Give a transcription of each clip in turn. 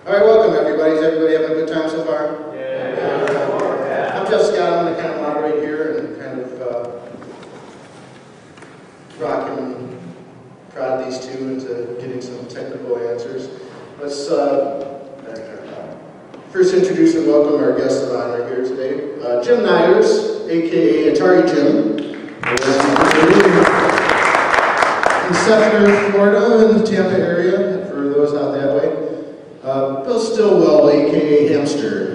All right, welcome everybody. Is everybody having a good time so far? Yeah. I'm Jeff Scott. I'm going to kind of moderate here and kind of rock and prod these two into getting some technical answers. Let's first introduce and welcome our guest of honor here today, Jim Nyers, aka Atari Jim. In Central Florida, in the Tampa area, for those out that way. Bill Stillwell, aka Hamster.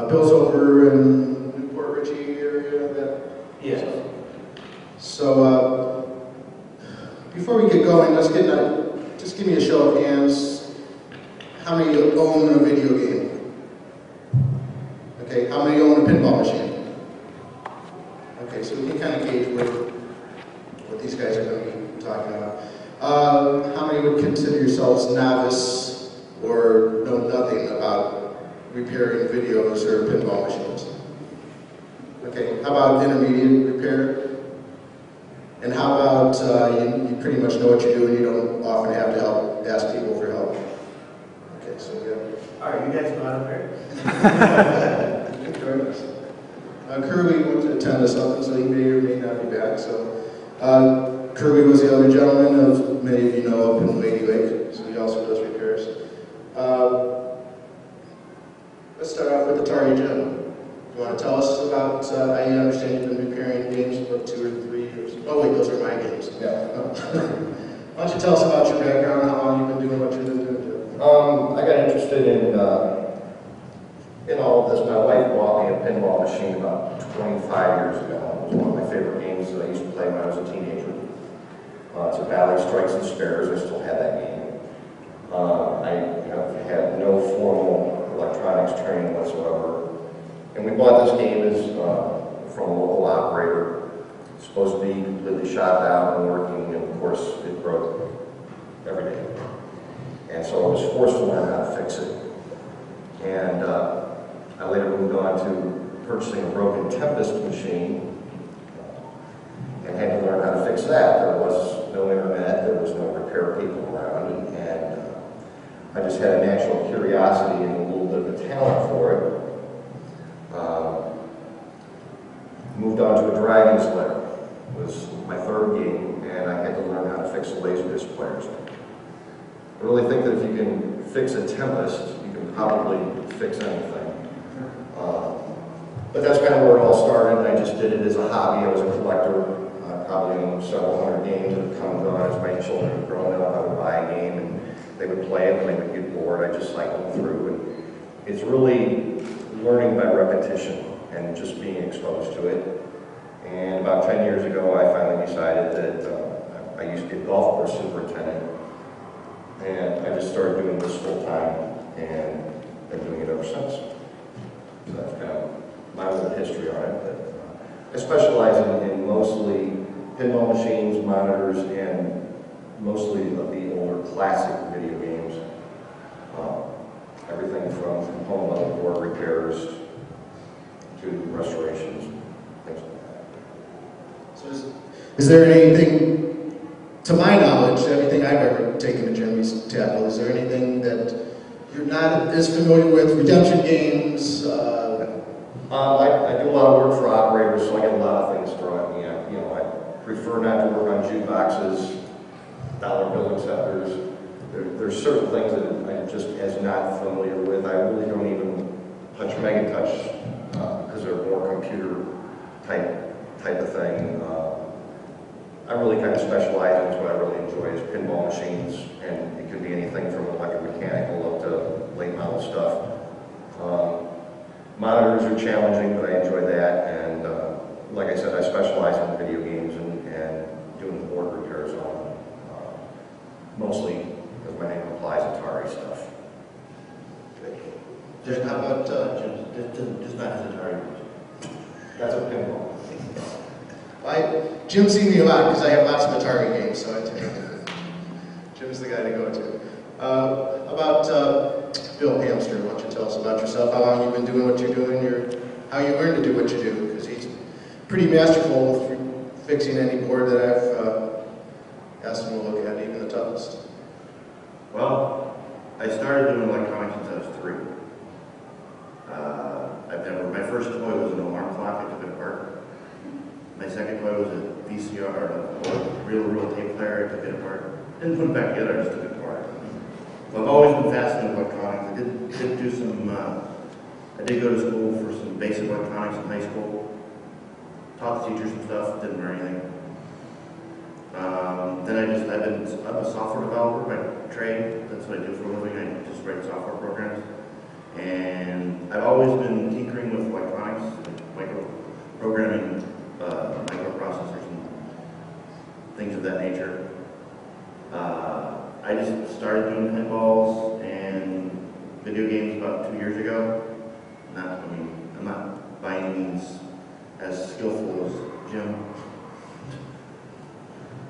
Bill's over in Newport Richey area. Yes. So before we get going, let's get just give me a show of hands. How many own a video game? Okay, how many own a pinball machine? Okay, so we can kind of gauge what these guys are going to be talking about. How many would consider yourselves novice or know nothing about repairing videos or pinball machines? Okay, how about intermediate repair? And how about you pretty much know what you do and you don't often have to ask people for help? Okay, so yeah. All right, you guys know how to repair? Kirby went to attend to something, so he may or may not be back. So Kirby was the other gentleman, as many of you know, up in Lady Lake, so he also does repairs. Let's start off with Atari Jim. You want to tell us about, I understand you've been repairing games for 2 or 3 years. Oh wait, those are my games. Yeah. Why don't you tell us about your background, how long you've been doing what you've been doing? I got interested in all of this. My wife bought me a pinball machine about 25 years ago. It was one of my favorite games that I used to play when I was a teenager. It's a Valley Strikes and Spares. I still have that game. I had no formal electronics training whatsoever. And we bought this game from a local operator. It's supposed to be completely shot down and working, and of course it broke every day. And so I was forced to learn how to fix it. And I later moved on to purchasing a broken Tempest machine and had to learn how to fix that. There was no internet, there was no repair people around, and I just had a natural curiosity and a little bit of a talent for it. Moved on to a Dragon's Lair. It was my third game, and I had to learn how to fix the Laserdisc players. I really think that if you can fix a Tempest, you can probably fix anything. But that's kind of where it all started. I just did it as a hobby. I was a collector. I probably owned several hundred games that have come and gone as my children have grown up. I would buy a game and they would play it and they would get bored. I just cycled through. And it's really learning by repetition and just being exposed to it. And about 10 years ago, I finally decided that I used to be a golf course superintendent. And I just started doing this full time and been doing it ever since. So that's kind of my little history on it. But I specialize in mostly pinball machines, monitors, and mostly of the older classic video games. Everything from component level board repairs to restorations, things like that. So is there anything, to my knowledge, everything I've ever taken to Jimmy's tackle, is there anything that you're not as familiar with? Redemption games? I do a lot of work for operators, so I get a lot of things thrown at me. I prefer not to work on jukeboxes, dollar bill acceptors. There's certain things that I'm just as not familiar with. I really don't even touch Mega Touch because they're more computer type of thing. I really kind of specialize in what I really enjoy is pinball machines, and it could be anything from electromechanical up to late model stuff. Monitors are challenging, but I enjoy that, and like I said, I specialize in video games and doing the board repairs on them, mostly because my name implies Atari stuff. Just how about just not as Atari? That's a pinball. Jim's seen me a lot because I have lots of Atari games, so Jim's the guy to go to. About Bill Hamster, why don't you tell us about yourself, how long you've been doing what you're doing, how you learned to do what you do, because he's pretty masterful with fixing any board that I've asked lesson we'll look at, even the toughest. Well, I started doing electronics since I was 3. My first toy was an alarm clock. I took it apart. My second toy was a VCR, a reel-to-reel tape player. I took it apart. Didn't put it back together. I just took it apart. So I've always been fascinated with electronics. I did do some. I did go to school for some basic electronics in high school. Taught the teachers some stuff. Didn't learn anything. I'm a software developer by trade. That's what I do for a living. I just write software programs. And I've always been tinkering with electronics, programming microprocessors and things of that nature. I just started doing pinballs and video games about 2 years ago. I'm not by any means as skillful as Jim.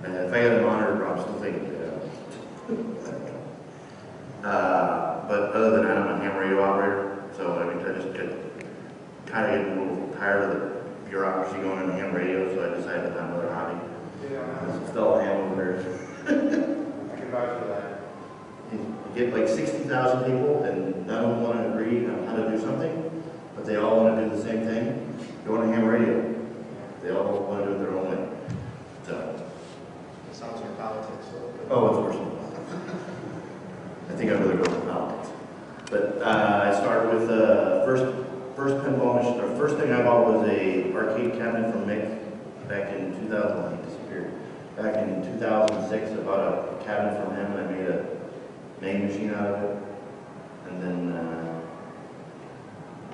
If I had a monitor, I'm still thinking but other than that, I'm a ham radio operator. So I just kind of getting a little tired of the bureaucracy going on ham radio, so I decided to find another hobby. Yeah, Install a ham over there. I can vouch for that. You get like 60,000 people, and none of them want to agree on how to do something, but they all want to do the same thing. Go on a ham radio. They all want to do it their own way. So. It sounds like politics. Oh, it's worse than that. I think I'd rather go with politics. But I started with first pinball machine. The first thing I bought was a arcade cabinet from Mick back in 2000. He disappeared. Back in 2006, I bought a cabinet from him, and I made a main machine out of it. And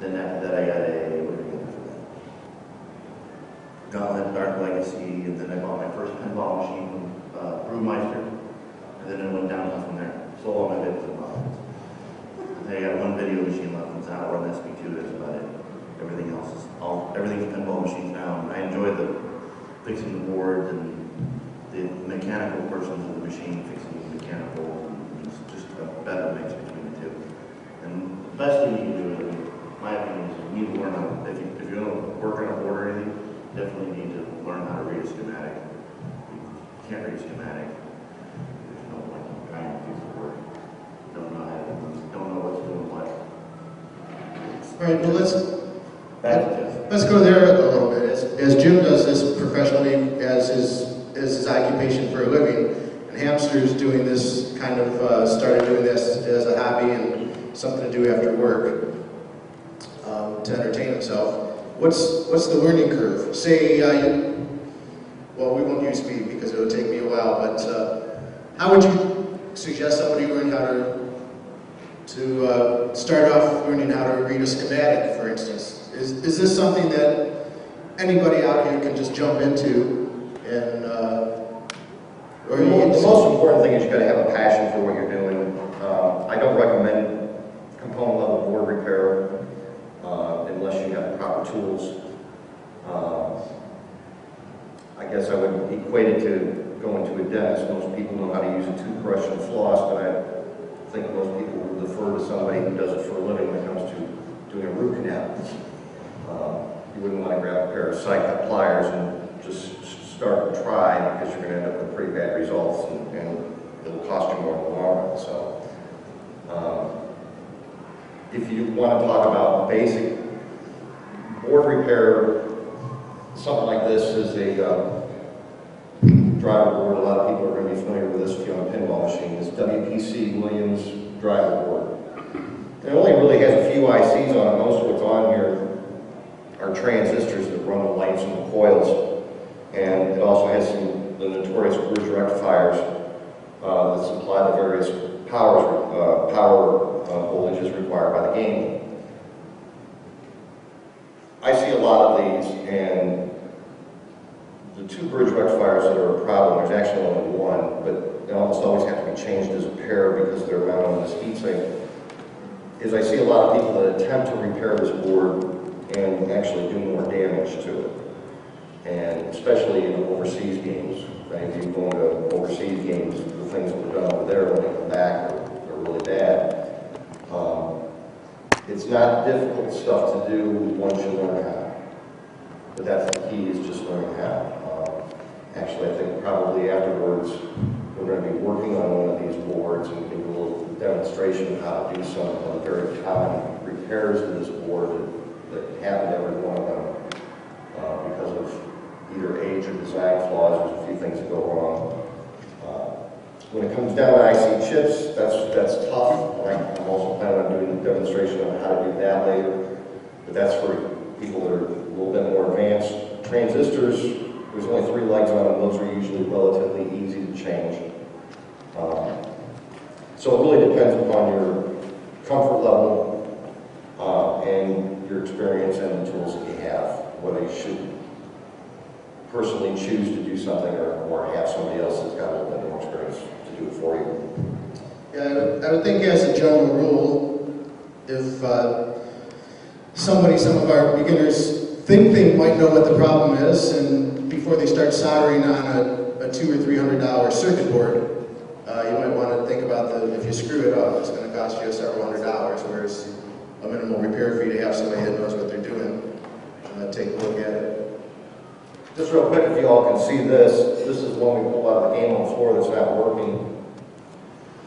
then after that, I got a what did I get after that? Gauntlet, Dark Legacy, and then I bought my first pinball machine from Brewmeister, and then it went downhill from there. Sold all my bits and bobs. I got one video machine left, it's out, one SP2, that's about it. Everything's pinball machines now, and I enjoy the fixing the boards and the mechanical portions of the machine, fixing the mechanical, and it's just a better mix between the two. And the best thing you can do, in my opinion, is you need to learn how, if you're going to work on a board or anything, definitely need to learn how to read a schematic. You can't read a schematic. There's no point in trying to use the word. Don't know what's doing what. All right, well, let's go there a little bit. As Jim does this professionally as his occupation for a living, and Hamster's doing this kind of started doing this as a hobby and something to do after work to entertain himself. What's the learning curve? Say, well, we won't use speed because it'll take me a while, but how would you suggest somebody learn how to start off learning how to read a schematic, for instance? Is this something that anybody out here can just jump into and the most important thing is you've got to have a passion for what you're doing. I don't recommend component level board repair unless you have the proper tools. I guess I would equate it to going to a dentist. Most people know how to use a toothbrush and floss, but I think most people would defer to somebody who does it for a living when it comes to doing a root canal. You wouldn't want to grab a pair of Psych pliers and just start and try, because you're going to end up with pretty bad results, and it'll cost you more in the long run. So, if you want to talk about basic board repair, something like this is a driver board. A lot of people are going to be familiar with this if you have a pinball machine. It's WPC Williams driver board. It only really has a few ICs on it. Most of what's on here are transistors that run the lights and the coils. And it also has the notorious bridge rectifiers that supply the various power voltages required by the game. I see a lot of these, and the two bridge rectifiers that are a problem, there's actually only one, but they almost always have to be changed as a pair because they're mounted on this heatsink, is I see a lot of people that attempt to repair this board and actually do more damage to it. And especially in overseas games. Right? If you go into overseas games, the things that were done over there when they come back are really bad. It's not difficult stuff to do once you learn how. But that's the key, is just learning how. Actually, I think probably afterwards, working on one of these boards and give a little demonstration of how to do some of the very common repairs to this board that happen to every one of them because of either age or design flaws. There's a few things that go wrong. When it comes down to IC chips, that's tough. I'm also planning on doing a demonstration on how to do that later. But that's for people that are a little bit more advanced. Transistors, there's only 3 legs on them. Those are usually relatively easy to change. So it really depends upon your comfort level and your experience and the tools that you have, whether you should personally choose to do something or have somebody else that's got a little bit more experience to do it for you. Yeah, I would think as a general rule, if some of our beginners think they might know what the problem is, and before they start soldering on a $200 or $300 circuit board, you might want to think about if you screw it up, it's going to cost you several $100s, whereas a minimal repair fee to have somebody that knows what they're doing take a look at it. Just real quick, if you all can see this, this is one we pulled out of the game on the floor that's not working.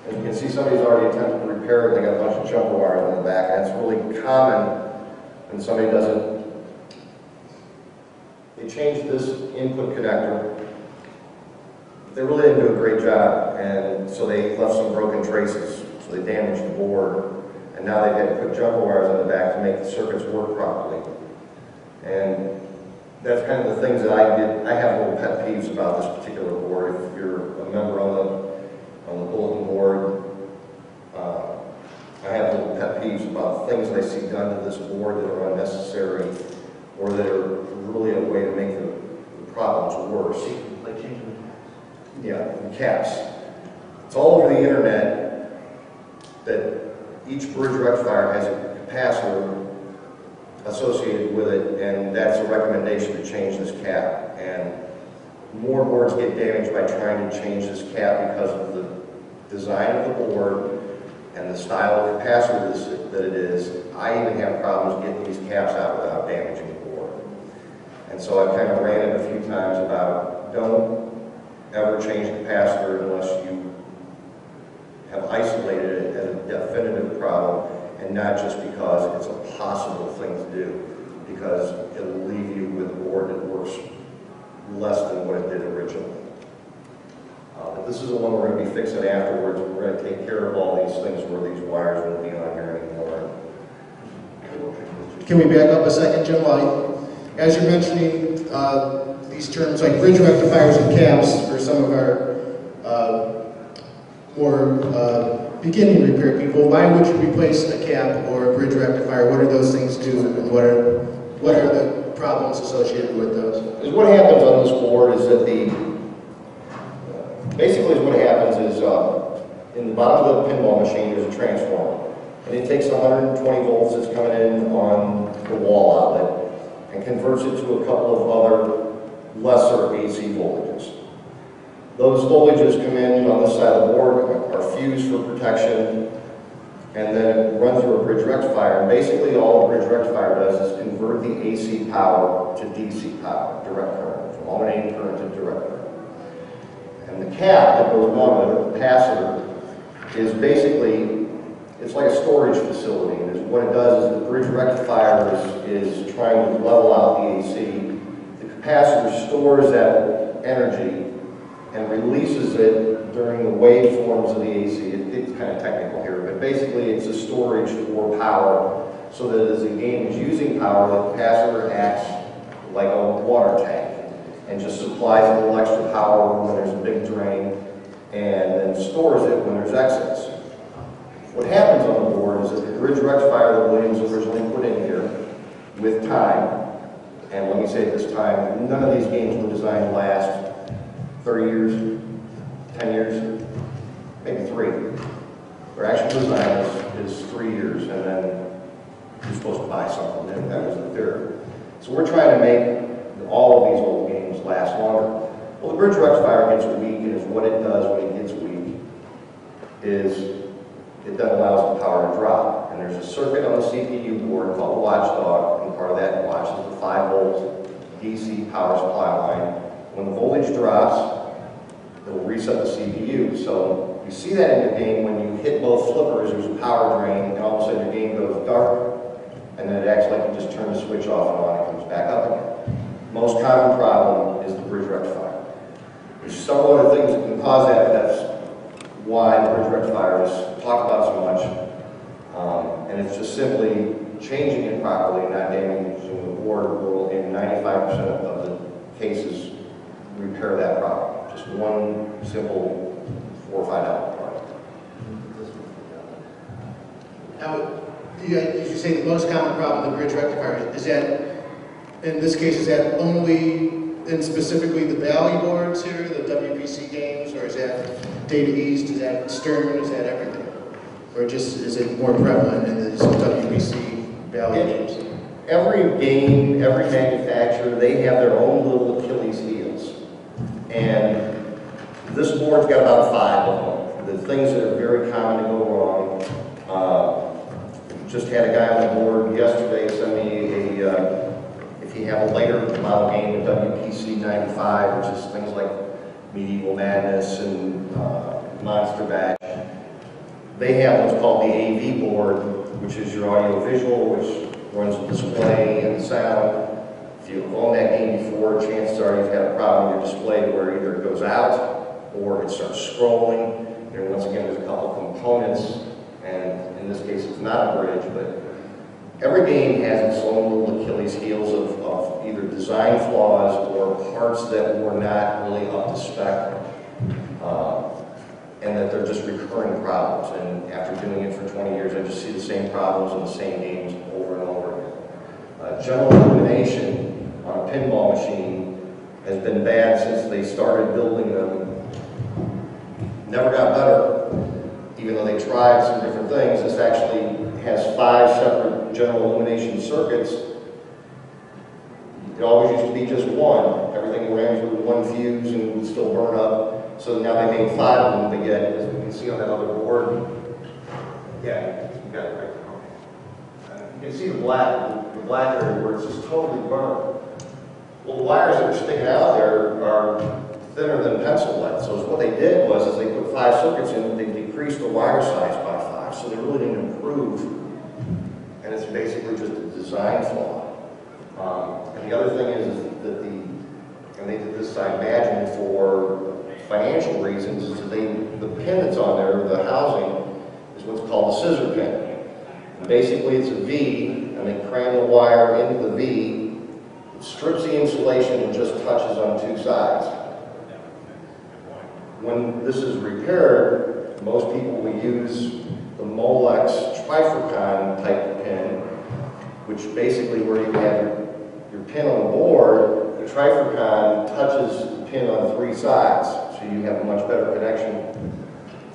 As you can see, somebody's already attempted to repair it. They got a bunch of jumper wires in the back, and it's really common when somebody doesn't. They changed this input connector. They really didn't do a great job, and so they left some broken traces. So they damaged the board, and now they've had to put jumper wires in the back to make the circuits work properly. And that's kind of the things that I did. I have little pet peeves about this particular board. If you're a member on the bulletin board, I have little pet peeves about things that I see done to this board that are unnecessary or that are really a way to make the problems worse. Like changing the taps. Yeah, the caps. It's all over the internet that each bridge rectifier has a capacitor associated with it, and that's a recommendation to change this cap. And more boards get damaged by trying to change this cap because of the design of the board and the style of capacitor that it is. I even have problems getting these caps out without damaging the board. And so I've kind of ran it a few times about don't ever change capacitor unless you have isolated it as a definitive problem, and not just because it's a possible thing to do, because it'll leave you with a board that works less than what it did originally. But this is the one we're going to be fixing afterwards. We're going to take care of all these things where these wires won't be on here anymore. Can we back up a second, Jim? As you're mentioning these terms like bridge rectifiers and caps for some of our more beginning repair people, why would you replace a cap or a bridge rectifier? What do those things do, and what are the problems associated with those? Because what happens on this board is that basically what happens is in the bottom of the pinball machine there's a transformer, and it takes 120 volts that's coming in on the wall outlet and converts it to a couple of other lesser AC voltages. Those voltages come in on this side of the board, are fused for protection, and then it runs through a bridge rectifier. And basically all a bridge rectifier does is convert the AC power to DC power, direct current, from alternating current to direct current. And the cap that goes along with it, the capacitor, is basically, it's like a storage facility. And what it does is the bridge rectifier is trying to level out the AC. The capacitor stores that energy and releases it during the waveforms of the AC. It's kind of technical here, but basically it's a storage for power, so that as the game is using power, the capacitor acts like a water tank and just supplies a little extra power when there's a big drain, and then stores it when there's excess. What happens on the board is that the bridge rectifier that Williams originally put in here, with time, and let me say at this time, none of these games were designed to last 30 years, 10 years, maybe 3. Their actual design is 3 years, and then you're supposed to buy something, and that was the theory. So we're trying to make all of these old games last longer. Well, the bridge rectifier gets weak, and what it does when it gets weak is it then allows the power to drop. And there's a circuit on the CPU board called a watchdog, and part of that watches the 5-volt DC power supply line. When the voltage drops, it'll reset the CPU. So you see that in your game when you hit both flippers, there's a power drain, and all of a sudden your game goes dark, and then it acts like you just turn the switch off and on, it comes back up again. Most common problem is the bridge rectifier. There's several other things that can cause that, but that's why the bridge rectifier is talked about so much. And it's just simply changing it properly, not damaging the board will, in 95% of the cases, repair that problem. Just one simple $4 or $5 product. Now, you say the most common problem, the bridge rectifier, is that, in this case, is that only in specifically the Valley boards here, the WPC games, or is that Data East, is that Stern, is that everything? Or just, is it more prevalent in the WPC Valley games? Every game, every manufacturer, they have their own little Achilles heels. And this board's got about 5 of them. The things that are very common to go wrong. Just had a guy on the board yesterday send me if you have a later model game of WPC 95, which is things like Medieval Madness and Monster Bash, they have what's called the AV board, which is your audio visual, which runs the display and the sound. If you've owned that game before, chances are you've had a problem with your display where either it goes out or it starts scrolling. And once again, there's a couple components, and in this case it's not a bridge, but every game has its own little Achilles heels of either design flaws or parts that were not really up to spec, and that they're just recurring problems. And after doing it for 20 years, I just see the same problems in the same games over and over again. General illumination on a pinball machine has been bad since they started building them. Never got better, even though they tried some different things. This actually has 5 separate general illumination circuits. It always used to be just one. Everything ran through one fuse and would still burn up. So now they made 5 of them to get, as we can see on that other board. Yeah, you got it right now. You can see the black area where it's just totally burnt. Well, the wires that are sticking out there are thinner than pencil lead. So what they did was, is they put 5 circuits in, they decreased the wire size by 5. So they really didn't improve. And it's basically just a design flaw. And the other thing is that and they did this, I imagine, for financial reasons, is that the pin that's on there, the housing, is what's called a scissor pin. And basically it's a V, and they cram the wire into the V, it strips the insulation and just touches on 2 sides. When this is repaired, most people will use the Molex Trifurcon type pin, which basically where you have your pin on the board, the Trifurcon touches the pin on 3 sides, so you have a much better connection.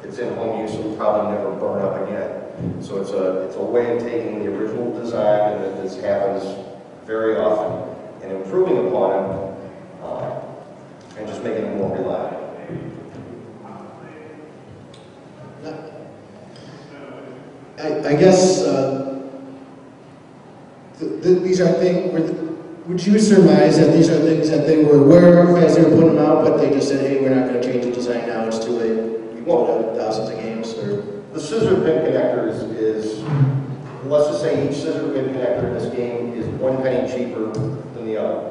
It's in home use, so it'll probably never burn up again. So it's a way of taking the original design, and this happens very often, and improving upon it, and just making it more reliable. I guess these are things, would you surmise that these are things that they were aware of as they were putting them out, but they just said, hey, we're not going to change the design now, it's too late? You won't have thousands of games? Or the scissor pin connector is, let's just say each scissor pin connector in this game is 1 penny cheaper than the other.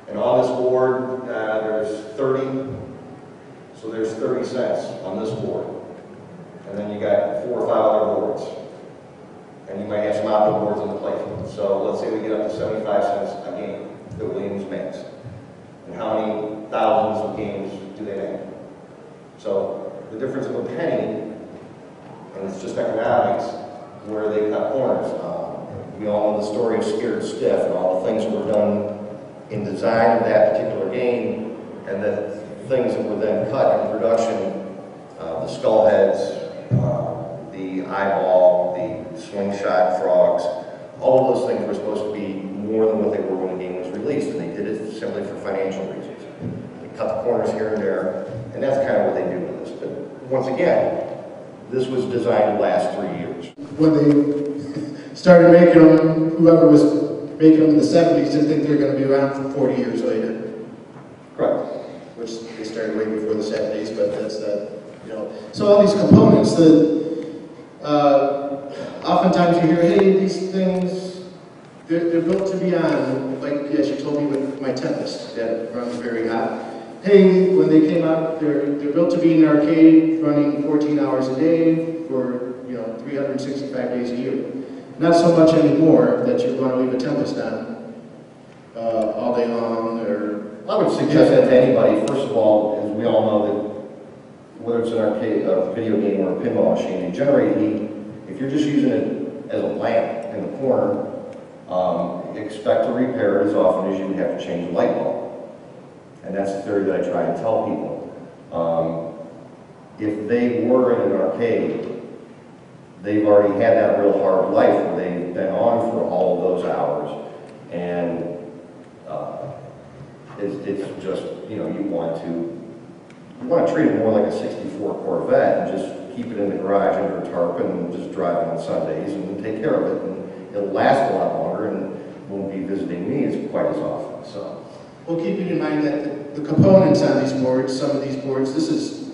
And on this board, there's 30, so there's 30 cents on this board. And then you got 4 or 5 other boards. And you might have some opera boards on the playfield. So let's say we get up to 75 cents a game that Williams makes. And how many thousands of games do they make? So the difference of a penny, and it's just economics, where they cut corners. We all know the story of Scared Stiff and all the things that were done in design of that particular game, and the things that were then cut in production, the skull heads, the eyeball, the slingshot frogs, all of those things were supposed to be more than what they were when the game was released, and they did it simply for financial reasons. They cut the corners here and there, and that's kind of what they do with this. But once again, this was designed to last 3 years. when they started making them, whoever was making them in the 70s didn't think they were going to be around for 40 years later. Correct. which they started way before the 70s, but that's that, you know. So all these components oftentimes you hear, hey, these things, they're built to be on, like as you told me with my Tempest, that runs very hot. Hey, when they came out, they're built to be in an arcade running 14 hours a day for, 365 days a year. Not so much anymore that you want to leave a Tempest on all day long, or... I would suggest that to anybody. First of all, as we all know that whether it's an arcade, a video game, or a pinball machine, they generate heat. If you're just using it as a lamp in the corner, expect to repair it as often as you would have to change a light bulb. And that's the theory that I try and tell people. If they were in an arcade, they've already had that real hard life where they've been on for all of those hours, and it's just, you want to treat it more like a 64 Corvette and just keep it in the garage under a tarp and just drive it on Sundays and take care of it, and it'll last a lot longer and won't be visiting me as quite as often. So, well, keeping in mind that the components on these boards, some of these boards, this is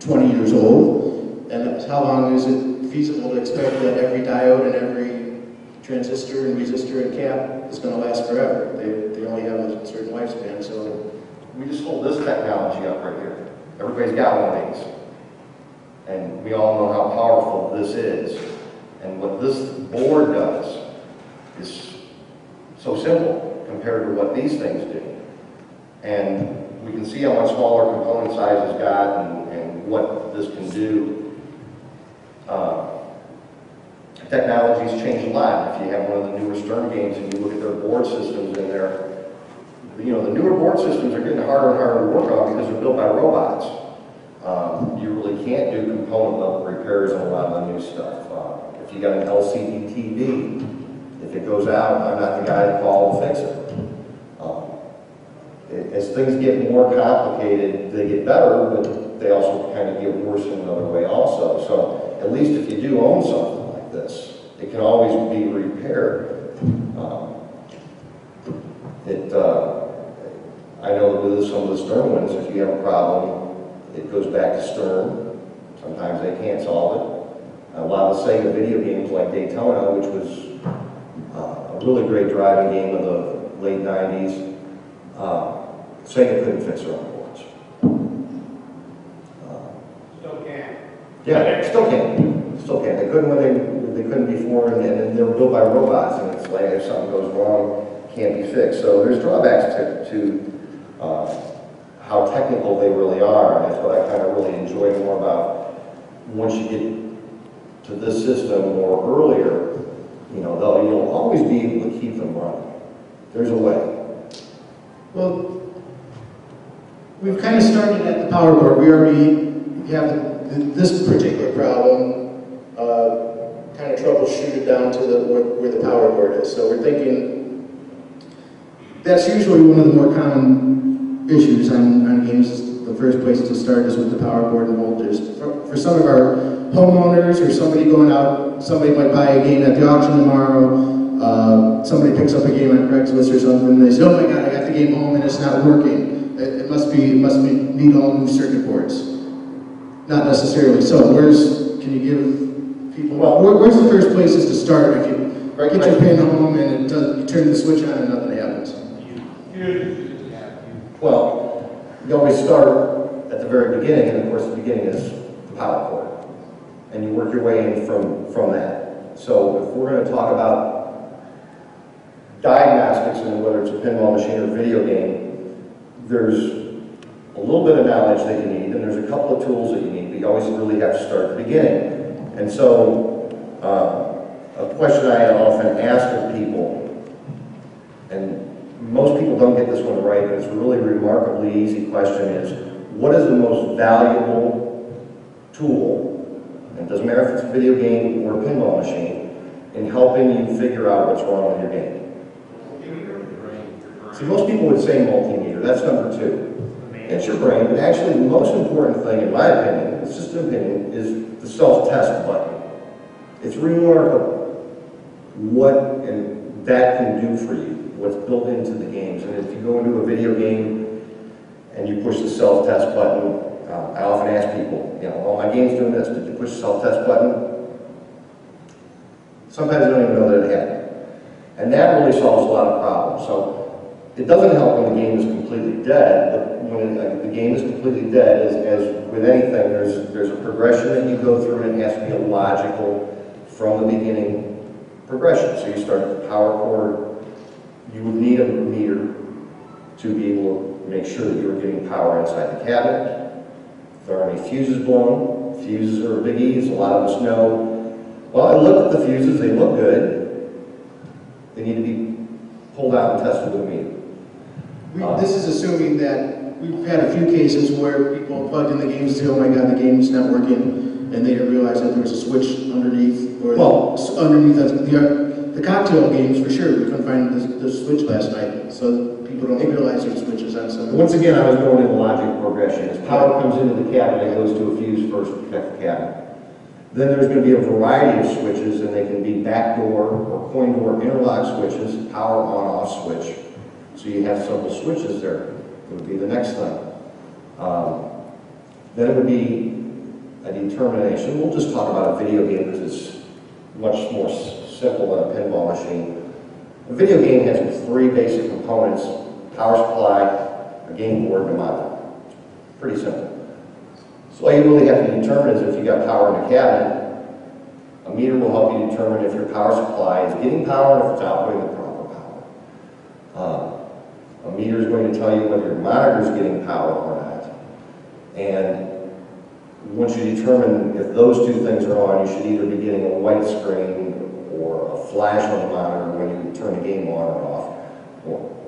20 years old, and how long is it feasible to expect that every diode and every transistor and resistor and cap is going to last forever? They only have a certain lifespan, so... We just hold this technology up right here. Everybody's got one of these. And we all know how powerful this is. And what this board does is so simple compared to what these things do. And we can see how much smaller component size it's got and what this can do. Technology's changed a lot. If you have one of the newer Stern games and you look at their board systems in there, the newer board systems are getting harder and harder to work on because they're built by robots. You really can't do component level repairs on a lot of the new stuff. If you got an LCD TV, if it goes out, I'm not the guy to call to fix it. As things get more complicated, they get better, but they also kind of get worse in another way also. So at least if you do own something like this, it can always be repaired. I know that with some of the Stern ones, if you have a problem, it goes back to Stern. Sometimes they can't solve it. A lot of the Sega video games like Daytona, which was a really great driving game of the late 90s, Sega couldn't fix their own boards. Still can. Yeah, still can. Still can. They couldn't when they couldn't before, and they were built by robots, and it's like if something goes wrong, it can't be fixed. So there's drawbacks to how technical they really are, and that's what I kind of really enjoy more about. Once you get to this system or earlier, you'll always be able to keep them running. There's a way. Well, we've kind of started at the power board. We already have this particular problem, kind of troubleshooted down to where the power board is. So we're thinking that's usually one of the more common issues on games. The first place to start is with the power board and voltage. For some of our homeowners or somebody going out, somebody might buy a game at the auction tomorrow, somebody picks up a game on Craigslist or something, and they say, oh my god, I got the game home and it's not working. It must need all new circuit boards. Not necessarily. So can you give people, where's the first places to start if you get your pin home and you turn the switch on and nothing happens? Well, you always start at the very beginning, and of course the beginning is the power cord. And you work your way in from that. So if we're going to talk about diagnostics, and whether it's a pinball machine or a video game, there's a little bit of knowledge that you need, and there's a couple of tools that you need, but you always really have to start at the beginning. And so a question I often ask of people, and most people don't get this one right, but it's a really remarkably easy question, is what is the most valuable tool, and it doesn't matter if it's a video game or a pinball machine, in helping you figure out what's wrong with your game? See, most people would say multimeter. That's number 2. It's your brain, but actually the most important thing, in my opinion, it's just an opinion, is the self-test button. It's remarkable what that can do for you, what's built into the games. And if you go into a video game and you push the self-test button. I often ask people, oh, my game's doing this, did you push the self-test button? Sometimes they don't even know that it happened. And that really solves a lot of problems. So it doesn't help when the game is completely dead, but when the game is completely dead, as with anything, there's a progression that you go through, and it has to be a logical, from the beginning progression. So you start at the power cord. You would need a meter to be able to make sure that you were getting power inside the cabinet. If there are any fuses blown, fuses are a biggie, as a lot of us know. Well, I looked at the fuses, they look good. They need to be pulled out and tested with a meter. This is assuming that we've had a few cases where people plugged in the games and say, oh my god, the game's not working, and they didn't realize that there was a switch underneath, or underneath the cocktail games, for sure. We couldn't find the switch last night, so people don't realize there's switches on some. Once again, I was going in logic progression. As power comes into the cabinet, it goes to a fuse first to protect the cabinet. Then there's going to be a variety of switches, and they can be backdoor or coin door interlock switches, power on-off switch. So you have several switches there. It would be the next thing. Then it would be a determination. We'll just talk about a video game because it's much more simple than a pinball machine. A video game has three basic components: power supply, a game board, and a monitor. Pretty simple. So all you really have to determine is if you got power in the cabinet. A meter will help you determine if your power supply is getting power and if it's outputting the proper power. A meter is going to tell you whether your monitor is getting power or not. And once you determine if those two things are on, you should either be getting a white screen or a flash on the monitor when you turn the game on or off.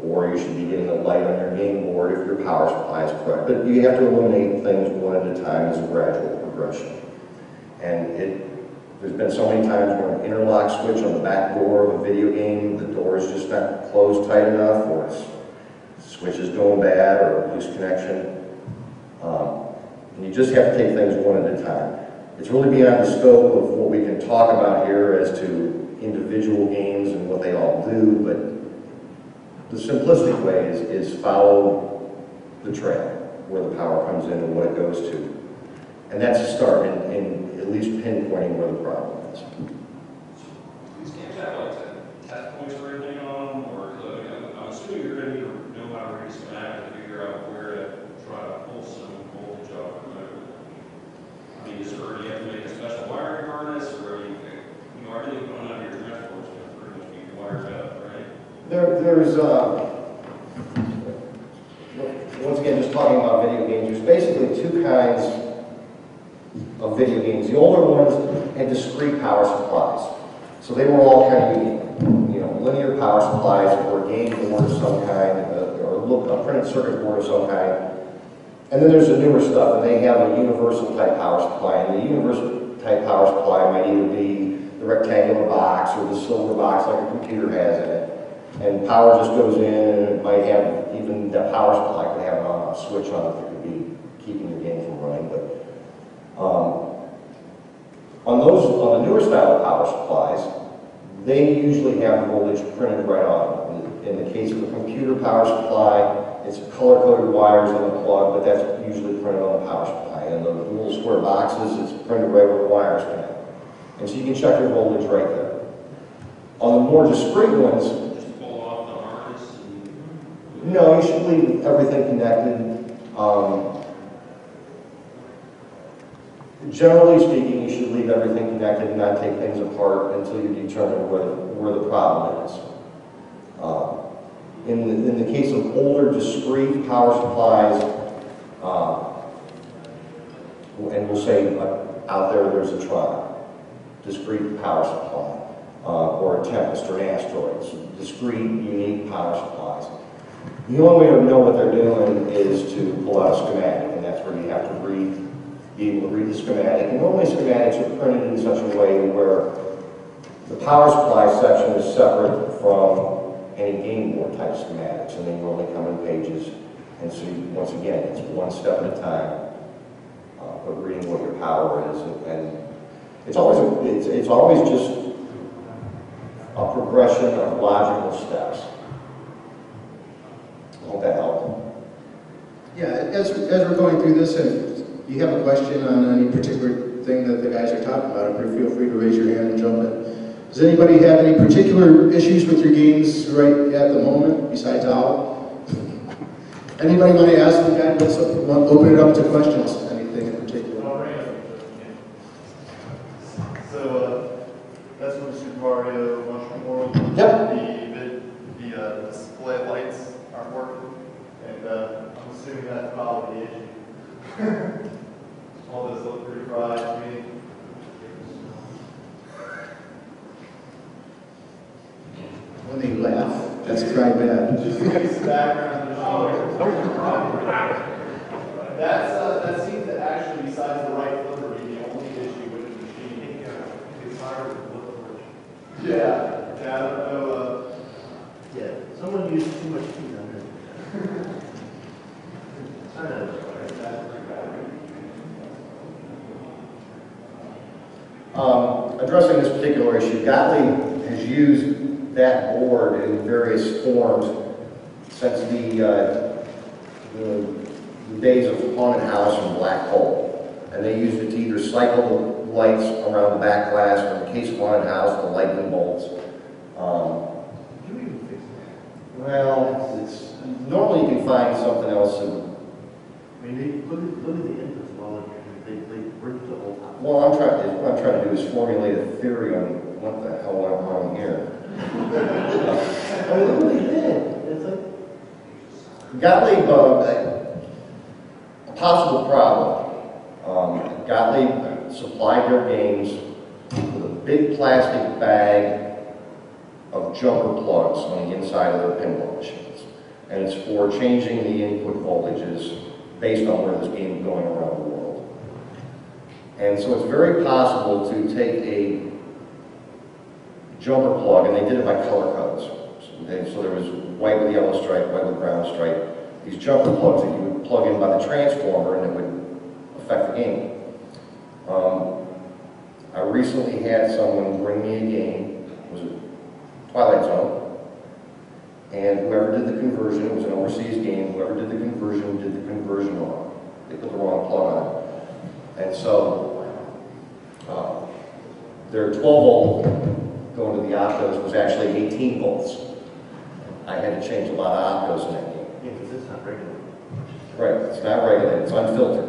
Or you should be getting a light on your game board if your power supply is correct. But you have to eliminate things one at a time as a gradual progression. And there's been so many times where an interlock switch on the back door of a video game, the door is just not closed tight enough, or the switch is going bad, or a loose connection. And you just have to take things one at a time. It's really beyond the scope of what we can talk about here as to individual games and what they all do, but the simplistic way is follow the trail where the power comes in and what it goes to. And that's a start in at least pinpointing where the problem is. These games have like test points for everything on, or I'm assuming you're going to need to know how to read a schematic to figure out where to try to pull some voltage off the motor. I mean, do you have to make a special wiring harness, or everything going on your transport is going to pretty much be wired up, right? There's once again, just talking about video games, there's basically two kinds of video games. The older ones had discrete power supplies. So they were all kind of unique. Linear power supplies or a game board of some kind, or a printed circuit board of some kind. And then there's the newer stuff, and they have a universal type power supply. And the universal type power supply might either be the rectangular box or the silver box like a computer has in it. And power just goes in, and it might have, even that power supply could have an on-off switch on it that could be keeping your game from running. But on the newer style of power supplies, they usually have voltage printed right on them. In the case of a computer power supply, it's color-coded wires in the plug, but that's usually printed on the power supply. And the little square boxes, it's printed right where the wires connect. And so you can check your voltage right there. On the more discrete ones, Just pull off the harness and... no, you should leave everything connected. Generally speaking, you should leave everything connected and not take things apart until you determine where the problem is. In the case of older discrete power supplies, and we'll say out there's a Tron, discrete power supply, or a Tempest or an Asteroid, so discrete, unique power supplies. The only way to know what they're doing is to pull out a schematic, and that's where you have to be able to read the schematic. And normally schematics are printed in such a way where the power supply section is separate from any game board type schematics, and they normally come in pages. And so once again, it's one step at a time of reading what your power is, and it's always just a progression of logical steps. I hope that helped. Yeah, as we're going through this, if you have a question on any particular thing that the guys are talking about, feel free to raise your hand and jump in. Does anybody have any particular issues with your games right at the moment, besides Owl? Anybody want to ask the guy? Let's open it up to questions. Anything in particular? So, that's from Super Mario Mushroom World. Yep. The display lights aren't working, and I'm assuming that's probably the issue. All this look pretty fried to me. When they laugh, that's cry bad. Just background that seems to actually, besides the right flipper, be the only issue with the machine. It's hard to flip. Yeah, I don't know. Yeah, someone used too much heat on it. I don't know. Addressing this particular issue, Gottlieb has used that board in various forms since the days of Haunted House and Black Hole. And they used it to either cycle the lights around the back glass, or in the case of Haunted House, the lightning bolts. Well, it's, normally you can find something else. I mean, look at the inputs while they bring the whole top. Well, what I'm trying to do is formulate a theory on what the hell went wrong here. I mean, look what they did. It's like, Gottlieb, a possible problem. Gottlieb supplied their games with a big plastic bag of jumper plugs on the inside of their pinball machines. And it's for changing the input voltages based on where this game is going around the world. And so it's very possible to take a jumper plug, and they did it by color codes. So there was white with yellow stripe, white with brown stripe. These jumper plugs that you would plug in by the transformer, and it would affect the game. I recently had someone bring me a game. It was a Twilight Zone. And whoever did the conversion, it was an overseas game, whoever did the conversion wrong. They put the wrong plug on it. And so, their 12 volt going to the optos was actually 18 volts. I had to change a lot of optos in that game. yeah, because it's not regulated. Right, it's not regulated, it's unfiltered.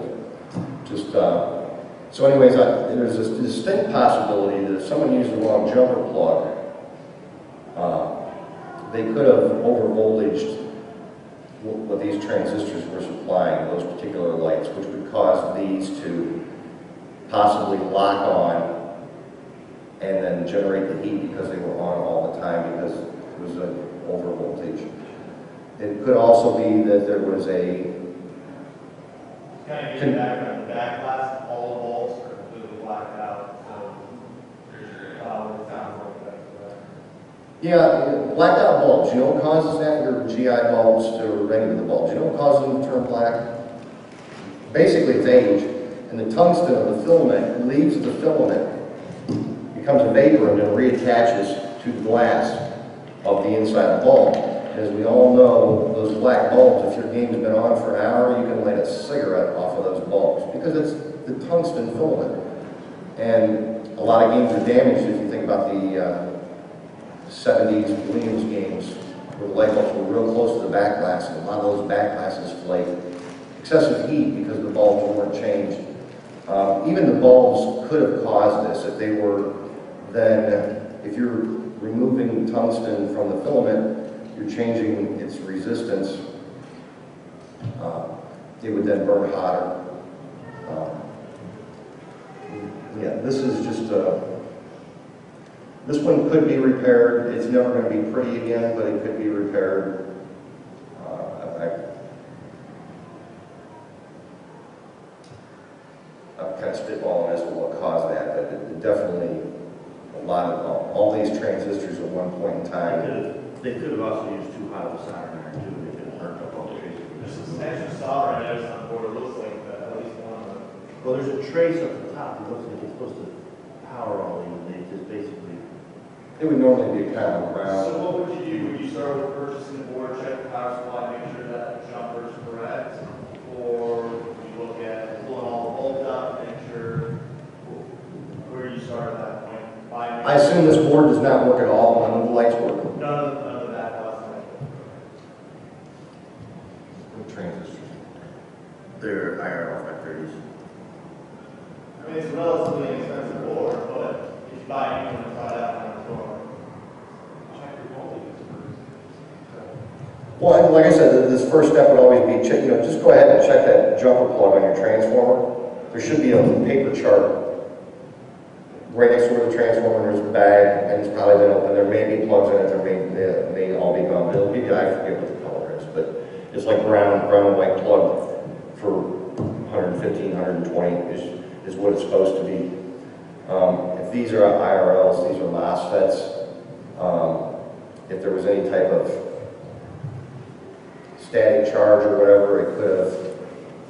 Just, so anyways, there's a distinct possibility that if someone used the wrong jumper plug, they could have over-voltaged what these transistors were supplying, those particular lights, which would cause these to possibly lock on and then generate the heat because they were on all the time because it was an over-voltage. It could also be that there was a... Kind of getting back on the back glass, all the bolts are completely blacked out, so it sounds like that. Yeah, blacked out bulbs. You know what causes that? Your GI bulbs or any of the bulbs. You know what causes them to turn black? Basically, it's age. And the tungsten of the filament leaves the filament, becomes a vapor, and then reattaches to the glass of the inside of the bulb. As we all know, those black bulbs, if your game's been on for an hour, you can light a cigarette off of those bulbs because it's the tungsten filament. And a lot of games are damaged if you think about the 70s Williams games where the light bulbs were real close to the back glass, and a lot of those back glasses flake. Excessive heat because the bulbs weren't changed. Even the bulbs could have caused this if they were then, if you're removing tungsten from the filament, you're changing its resistance. It would then burn hotter. Yeah, this is just this one could be repaired. It's never going to be pretty again, but it could be repaired. I'm kind of spitballing as to what caused that, but it definitely a lot of all these transistors at one point in time. They could have also used too hot of a soldering iron too. They could have burnt up all the traces. There's a substantial solder I noticed on board, it looks like at least one of them. Well, there's a trace up the top. It looks like it's supposed to power all these. And they just basically. It would normally be a kind of ground. So what would you do? Would you start with purchasing the board, check the power supply, make sure that jumper is correct? I assume this board does not work at all, none of the lights work. None of that was. Transistors. They're IRL 530s. I mean, it's a relatively inexpensive board, but if you buy it, you want to try it out on the store. Check your voltages first. Well, and like I said, this first step would always be, check, just go ahead and check that jumper plug on your transformer. There should be a paper chart right next to where the transformer is a bag, and it's probably been open. There may be plugs in it, there may all be gone, but it'll give you, I forget what the color is, but it's like brown and white plug for 115, 120 is what it's supposed to be. If these are IRLs, these are MOSFETs. If there was any type of static charge or whatever, it could have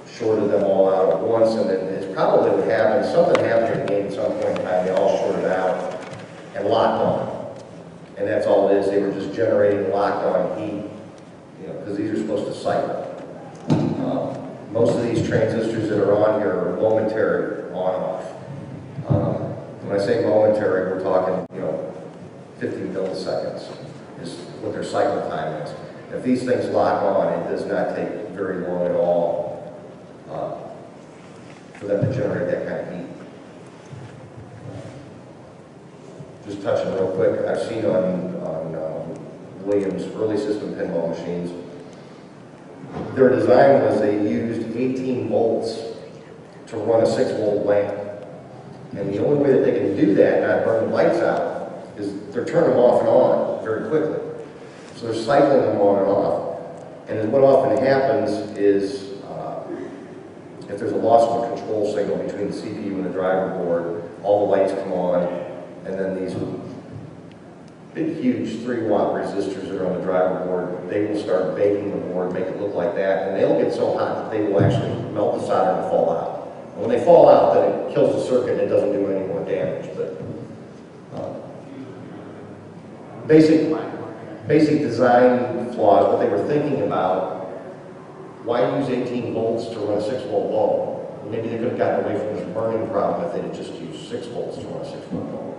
shorted them all out at once, and then it's probably what happened. Something happened in the game at some point in time. They all shorted out and locked on, and that's all it is. They were just generating locked-on heat, because these are supposed to cycle. Most of these transistors that are on here are momentary on-off. When I say momentary, we're talking, 50 milliseconds is what their cycle time is. If these things lock on, it does not take very long at all for them to generate that kind of heat. Just touching real quick, I've seen on Williams' early system pinball machines, their design was they used 18 volts to run a 6-volt lamp. And the only way that they can do that and not burn the lights out is they're turning them off and on very quickly. So they're cycling them on and off. And then what often happens is if there's a loss of a control signal between the CPU and the driver board, all the lights come on, and then these big, huge 3-watt resistors that are on the driver board, they will start baking the board, make it look like that, and they'll get so hot that they will actually melt the solder and fall out. And when they fall out, then it kills the circuit and it doesn't do any more damage. But basic design flaws, what they were thinking about, why use 18 volts to run a 6-volt bulb? Maybe they could have gotten away from this burning problem if they had just used 6 volts to run a 6-volt bulb.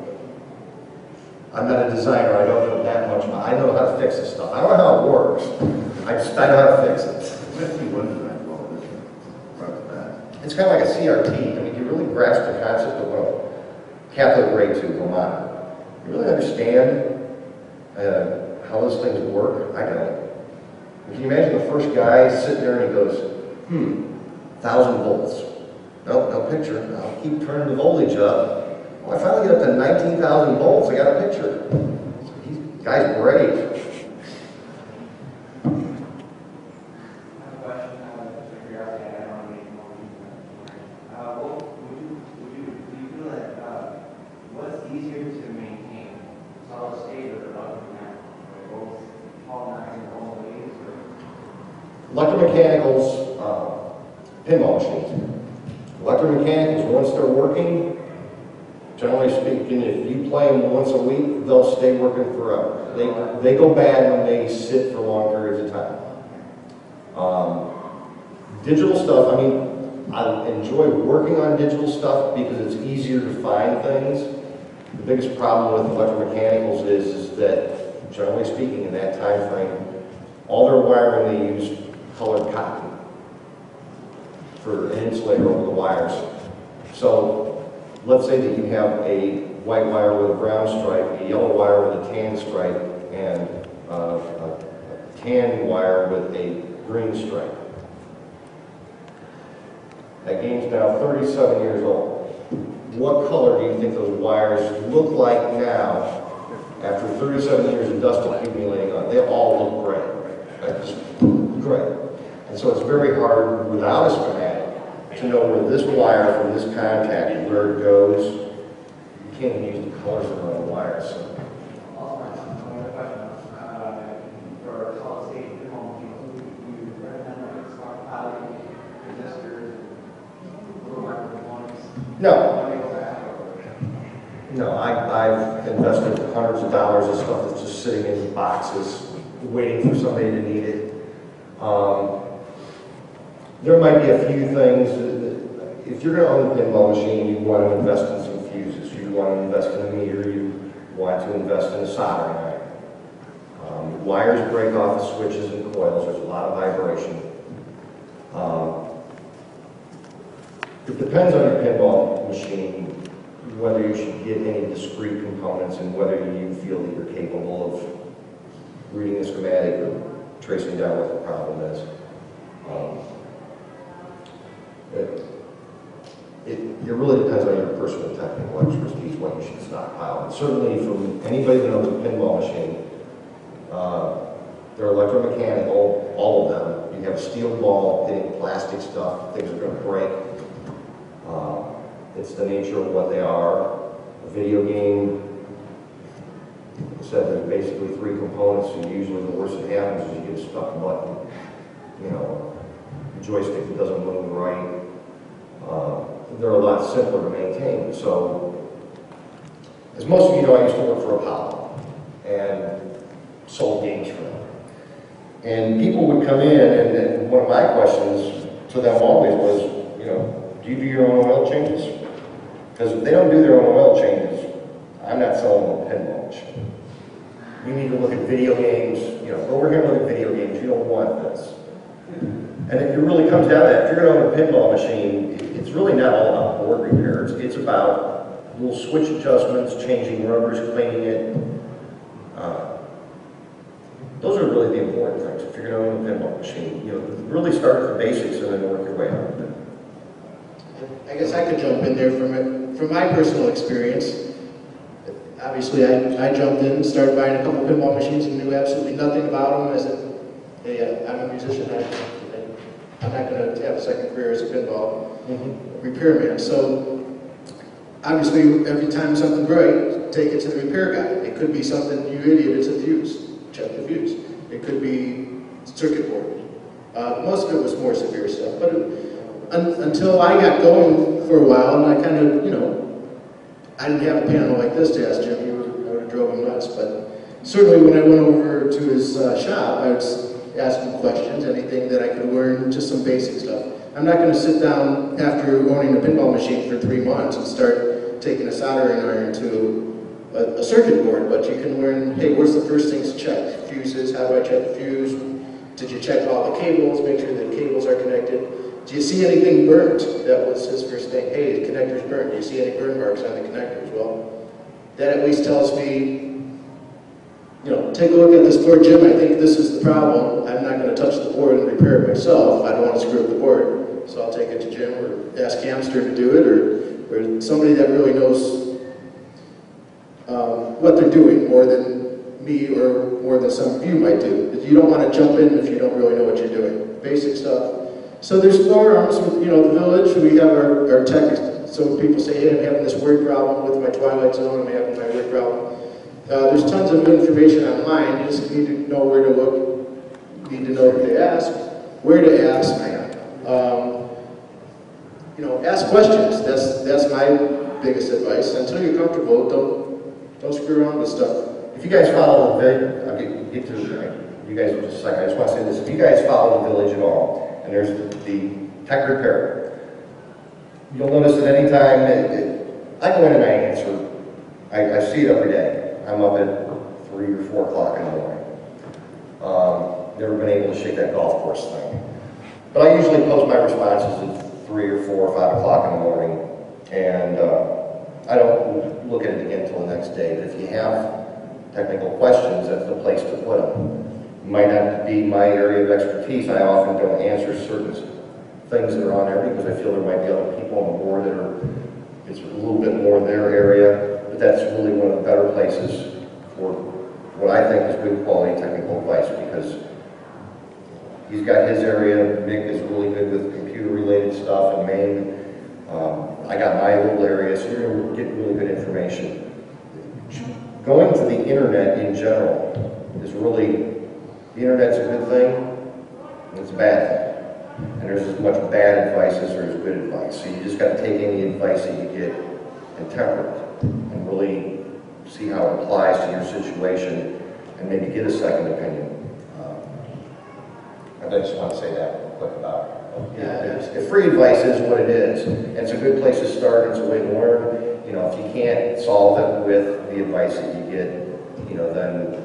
I'm not a designer, I don't know that much, but I know how to fix this stuff. I don't know how it works, I know how to fix it. It's kind of like a CRT. I mean, you really grasp the concept of what a cathode ray tube will monitor. You really understand how those things work? I don't. Can you imagine the first guy sitting there and he goes, 1,000 volts. Nope, no picture. I'll keep turning the voltage up. Well, I finally get up to 19,000 volts. I got a picture. These guys were ready. I have a question. Do you feel that what's easier to maintain, solid state or electromechanical? Both all nine in their own ways? Electromechanicals, pinball machines. Electromechanicals, once they're working, generally speaking, if you play them once a week, they'll stay working forever. They go bad when they sit for long periods of time. Digital stuff, I mean, I enjoy working on digital stuff because it's easier to find things. The biggest problem with electromechanicals is that, generally speaking, in that time frame, all their wiring, they use colored cotton for an insulator over the wires. So let's say that you have a white wire with a brown stripe, a yellow wire with a tan stripe, and a tan wire with a green stripe. That game's now 37 years old. What color do you think those wires look like now after 37 years of dust accumulating on it? They all look gray. That's gray. And so it's very hard without a schematic to know where this wire from this contact, where it goes. You can't even use the colors of the wires. So. Another question. For solid state pinball machines, do you recommend like smart poly resistors, little microphonics? No. No, I've invested hundreds of dollars of stuff that's just sitting in boxes, waiting for somebody to need it. There might be a few things, if you're going to own a pinball machine, you want to invest in some fuses. You want to invest in a meter, you want to invest in a soldering iron. Wires break off of switches and coils, there's a lot of vibration. It depends on your pinball machine whether you should get any discrete components and whether you feel that you're capable of reading the schematic or tracing down what the problem is. It really depends on your personal technical expertise what you should stockpile. And certainly from anybody that owns a pinball machine, they're electromechanical, all of them. You have a steel ball hitting plastic stuff, things are going to break. It's the nature of what they are. A video game, like I said, there's basically 3 components, and usually the worst that happens is you get a stuck button. You know, a joystick that doesn't move right. They're a lot simpler to maintain. So, as most of you know, I used to work for Apollo and sold games for them. And people would come in, and one of my questions to them always was, you know, do you do your own oil changes? Because if they don't do their own oil changes, I'm not selling them a pinball machine. You need to look at video games, you know, over here and look at video games, you don't want this. And it really comes down to that. If you're going to own a pinball machine, it's really not all about board repairs. It's about little switch adjustments, changing rubbers, cleaning it. Those are really the important things. If you're going to own a pinball machine, you know, really start with the basics and then work your way up. I guess I could jump in there from my personal experience. Obviously, I jumped in, started buying a couple pinball machines and knew absolutely nothing about them. I said, hey, I'm a musician. I'm not going to have a second career as a pinball repairman. So, obviously, every time something breaks, take it to the repair guy. It could be something, you idiot, it's a fuse. Check the fuse. It could be circuit board. Most of it was more severe stuff. But until I got going for a while, and I kind of, you know, I didn't have a panel like this to ask Jim. I would have drove him nuts. But certainly when I went over to his shop, I would ask him questions, anything that I could learn, just some basic stuff. I'm not going to sit down after owning a pinball machine for 3 months and start taking a soldering iron to a circuit board, but you can learn, hey, what's the first things to check? Fuses, how do I check the fuse? Did you check all the cables, make sure the cables are connected? Do you see anything burnt? That was his first thing. Hey, the connector's burnt. Do you see any burn marks on the connectors? Well, that at least tells me, you know, take a look at this board, Jim. I think this is the problem. I'm not going to touch the board and repair it myself. I don't want to screw up the board. So I'll take it to Jim or ask Hamster to do it, or somebody that really knows what they're doing more than me or more than some of you might do. You don't want to jump in if you don't really know what you're doing. Basic stuff. So there's forums with, you know, the village. We have our tech. So people say, hey, I'm having this word problem with my Twilight Zone. I'm having my word problem. There's tons of information online. You just need to know where to look. You need to know who to ask, where to ask. You know, ask questions. That's my biggest advice. Until you're comfortable, don't screw around with stuff. If you guys follow the village, I'll get to it. You guys will just a second. I just want to say this. If you guys follow the village at all, and there's the tech repair, you'll notice that any time I go in and I answer, I see it every day. I'm up at 3 or 4 o'clock in the morning. Never been able to shake that golf course thing. But I usually post my responses at 3 or 4 or 5 o'clock in the morning, and I don't look at it again until the next day. But if you have technical questions, that's the place to put them. It might not be my area of expertise. I often don't answer certain things that are on there because I feel there might be other people on the board that are, it's a little bit more their area, but that's really one of the better places for what I think is good quality technical advice, because he's got his area. Mick is really good with computer-related stuff, and Maine. I got my little area, so you're going to get really good information. Going to the internet in general is really, the internet's a good thing, and it's a bad thing. And there's as much bad advice as there is good advice. So you just got to take any advice that you get and temper it, and really see how it applies to your situation, and maybe get a second opinion. I just want to say that real quick about it. If free advice is what it is, and it's a good place to start, it's a way to learn. You know, if you can't solve it with the advice that you get, then,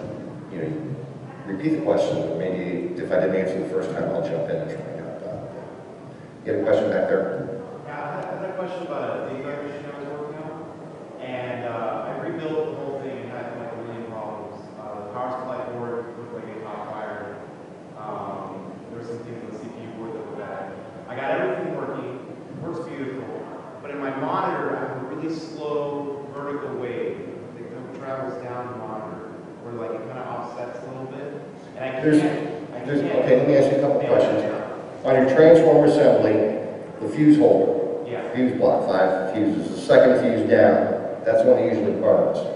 repeat the question. Maybe if I didn't answer the first time, I'll jump in and try and help out. You have a question back there? Yeah, I had a question about a debug machine I was working on, and I rebuilt the whole thing and had like a million problems. The power supply board looked like it caught fire. There were some things on the CPU board that were bad. I got everything working, works beautiful, but in my monitor I have a really slow vertical wave that travels down the monitor, where like it kind of offsets a little bit, and I can't. Okay, let me ask you a couple questions. On your transformer assembly, the fuse holder, Yeah. fuse block, 5 fuses, the second fuse down, that's when it usually burns. Okay.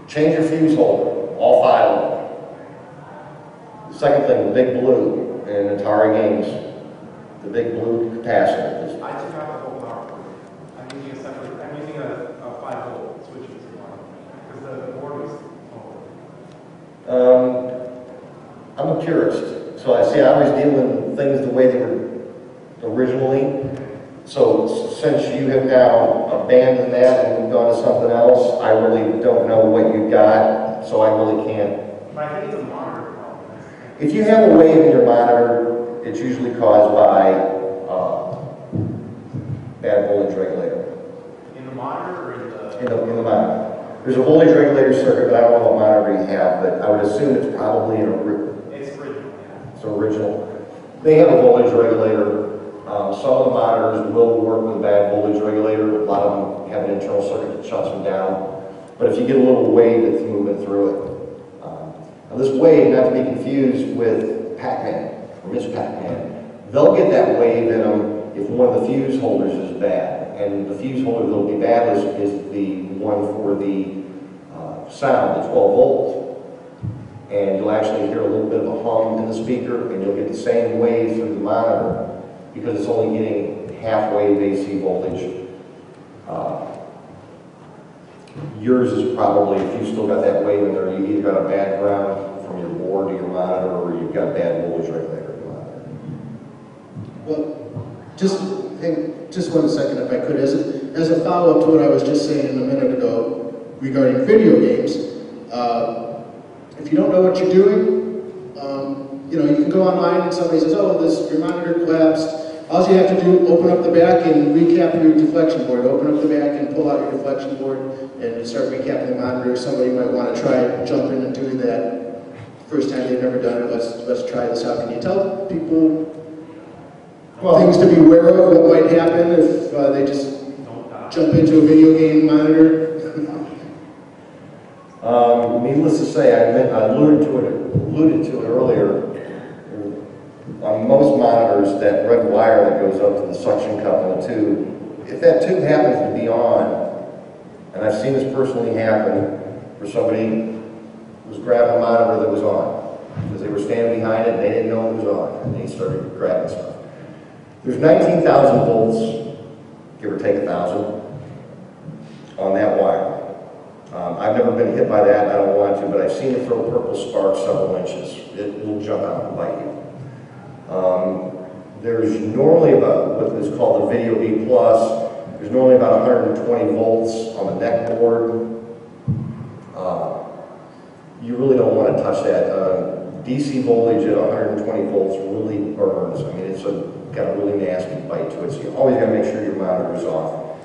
Change your fuse holder, all 5 of them. The second thing, the big blue in Atari games, the big blue capacitor. I took out the whole power cord. I'm using a separate. I'm using a 5-volt switch because the board was old. I'm a purist, so I was dealing things the way they were originally. So since you have now abandoned that and moved on to something else, I really don't know what you've got, so I really can't. But I think it's a monitor problem. If you have a wave in your monitor, it's usually caused by bad voltage regulator. In the monitor or in the? In the monitor. There's a voltage regulator circuit, but I don't know what monitor you have, but I would assume it's probably It's original. Yeah. it's original. They have a voltage regulator. Some of the monitors will work with a bad voltage regulator. A lot of them have an internal circuit that shuts them down. But if you get a little wave that's moving through it. Now this wave, not to be confused with Pac-Man or Miss Pac-Man, they'll get that wave in them if one of the fuse holders is bad. And the fuse holder that'll be bad is the one for the sound, the 12 volt. And you'll actually hear a little bit of a hum in the speaker, and you'll get the same wave through the monitor because it's only getting half-wave AC voltage. Yours is probably, if you've still got that wave in there, you either got a bad ground from your board to your monitor, or you've got bad voltage regulator in your monitor. Well, just 1 second if I could. As a follow-up to what I was just saying a minute ago regarding video games, if you don't know what you're doing, you can go online and somebody says, oh, your monitor collapsed. All you have to do, open up the back and recap your deflection board. Open up the back and pull out your deflection board and start recapping the monitor. Somebody might want to try jumping and doing that. First time they've never done it, let's try this out. Can you tell people things to be aware of, what might happen if they just jump into a video game monitor? Needless to say, I alluded to it earlier. On most monitors, that red wire that goes up to the suction cup in the tube, if that tube happens to be on, and I've seen this personally happen, where somebody was grabbing a monitor that was on, because they were standing behind it and they didn't know it was on, and they started grabbing stuff. There's 19,000 volts, give or take 1,000, on that wire. I've never been hit by that, and I don't want to, but I've seen it throw purple sparks several inches. It will jump out and bite you. There's normally about what is called the Video B+. There's normally about 120 volts on the neck board. You really don't want to touch that. DC voltage at 120 volts really burns. I mean, it's got a really nasty bite to it, so you always got to make sure your monitor is off.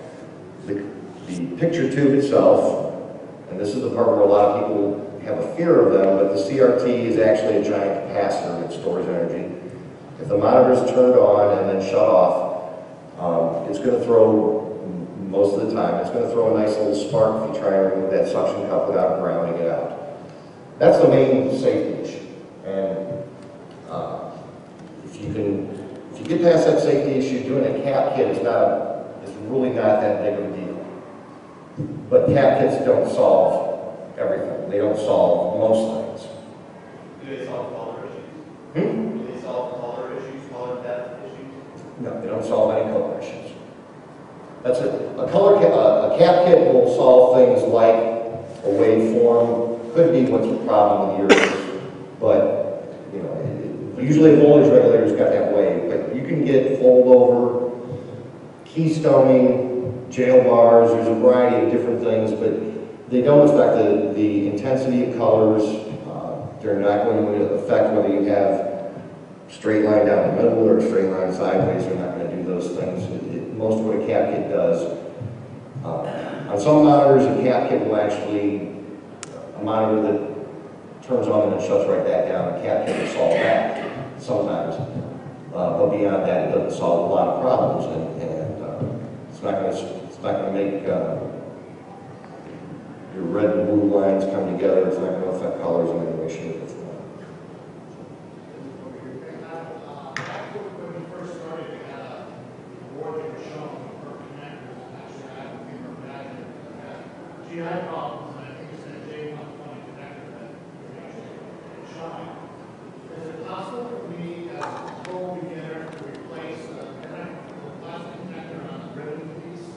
The picture tube itself, and this is the part where a lot of people have a fear of them, but the CRT is actually a giant capacitor that stores energy. If the monitor is turned on and then shut off, it's going to throw, most of the time, it's going to throw a nice little spark if you try and remove that suction cup without grounding it out. That's the main safety issue. And if you get past that safety issue, doing a cap kit is really not that big of a deal. But cap kits don't solve everything. They don't solve most things. Do they solve color issues? Hmm? Do they solve color issues, color depth issues? No, they don't solve any color issues. That's it. A cap kit will solve things like a waveform. Could be what's the problem with yours, but usually a voltage regulator's got that wave. But you can get fold over, keystoning, jail bars, there's a variety of different things, but they don't affect the intensity of colors. They're not going to affect whether you have straight line down the middle or straight line sideways. They're not going to do those things. Most of what a cap kit does. On some monitors, a cap kit will actually, a monitor that turns on and then shuts right back down, a cap kit will solve that sometimes. But beyond that, it doesn't solve a lot of problems, and it's not going to make your red and blue lines come together. It's not going to affect colors in any way, shape, or form. When we first started, we had a board that was shown for connectors, and actually I don't remember that. GI problems, and I think it's a J120 connector that we actually showing. Is it possible for me, as a full beginner, to replace the plastic connector on the ribbon piece?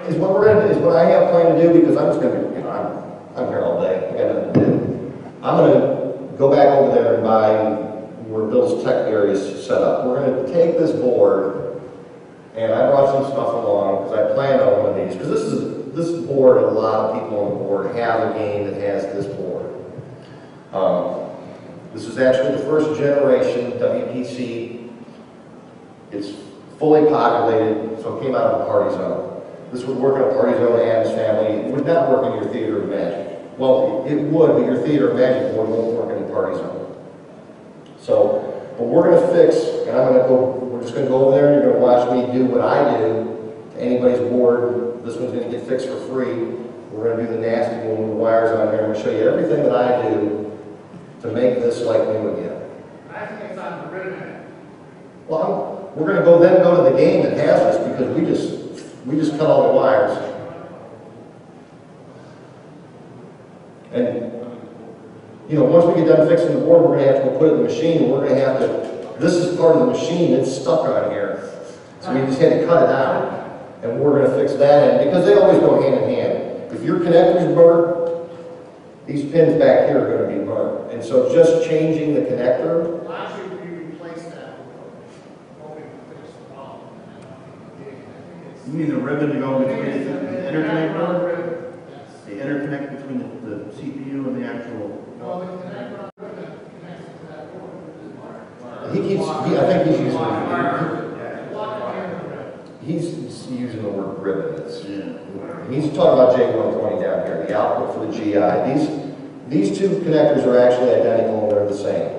Is what I have planned to do, because I'm just going to, I'm here all day. I got nothing to do. I'm going to go back over there and buy where Bill's tech area is set up. We're going to take this board, and I brought some stuff along because I planned on one of these. Because this board, a lot of people on the board have a game that has this board. This is actually the first generation WPC. It's fully populated, so it came out of a party zone. This would work in a party zone, Adam's family. It would not work in your theater of magic. Well, it would, but your theater of magic board won't work in a party zone. So, but we're going to fix, and we're just going to go over there and you're going to watch me do what I do to anybody's board. This one's going to get fixed for free. We're going to do the nasty one with the wires on here. I'm going to show you everything that I do to make this like new again. I think it's on the ribbon. Well, we're going to go to the game that has this because we just cut all the wires. And, you know, once we get done fixing the board, we're going to have to go put it in the machine. We're going to have to, this is part of the machine that's stuck on here. So we just had to cut it out. And we're going to fix that in, because they always go hand in hand. If your connector's burnt, these pins back here are going to be burnt. And so just changing the connector. Well, actually, we replaced that, hoping to fix the problem. You mean the ribbon to go between the interconnect board? Ribbon. The interconnect between the CPU and the actual. No, the connector on the ribbon connects to that board. I think he's using He's using the word ribbon. Yeah. He's talking about J120 down here, the output for the GI. These two connectors are actually identical and they're the same.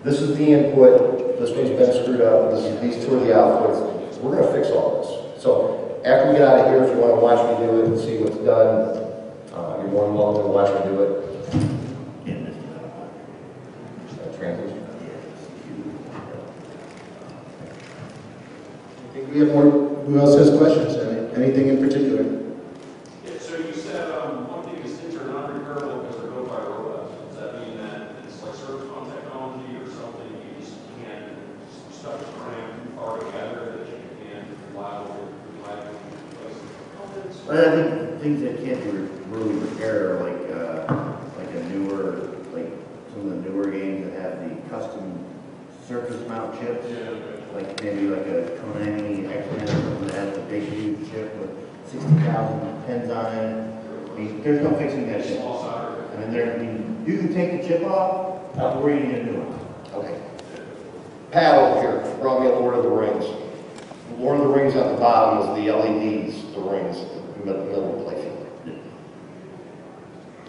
This is the input, this one's been screwed up, these two are the outputs. We're going to fix all this. So after we get out of here, if you want to watch me do it and see what's done, you're more than welcome to watch me do it. Transition. I think we have more. Who else has questions? Anything in particular? Yeah, so you said one thing is things are not repairable because they're built by robots. Does that mean that it's like service on technology or something you just can't, stuff is crammed too far together that you can't reliably replace components? Well, I think things that can't be really repaired are like a newer, like some of the newer games that have the custom surface mount chips. Yeah, okay. Like maybe like a Konami X-Men or something that has a big huge chip with 60,000 pins on it. I mean, there's no fixing that chip. I mean, you can take the chip off, or you need a new one. Okay. Paddle here brought me a Lord of the Rings. Lord of the Rings at the bottom is the LEDs, the rings, the middle of the playfield.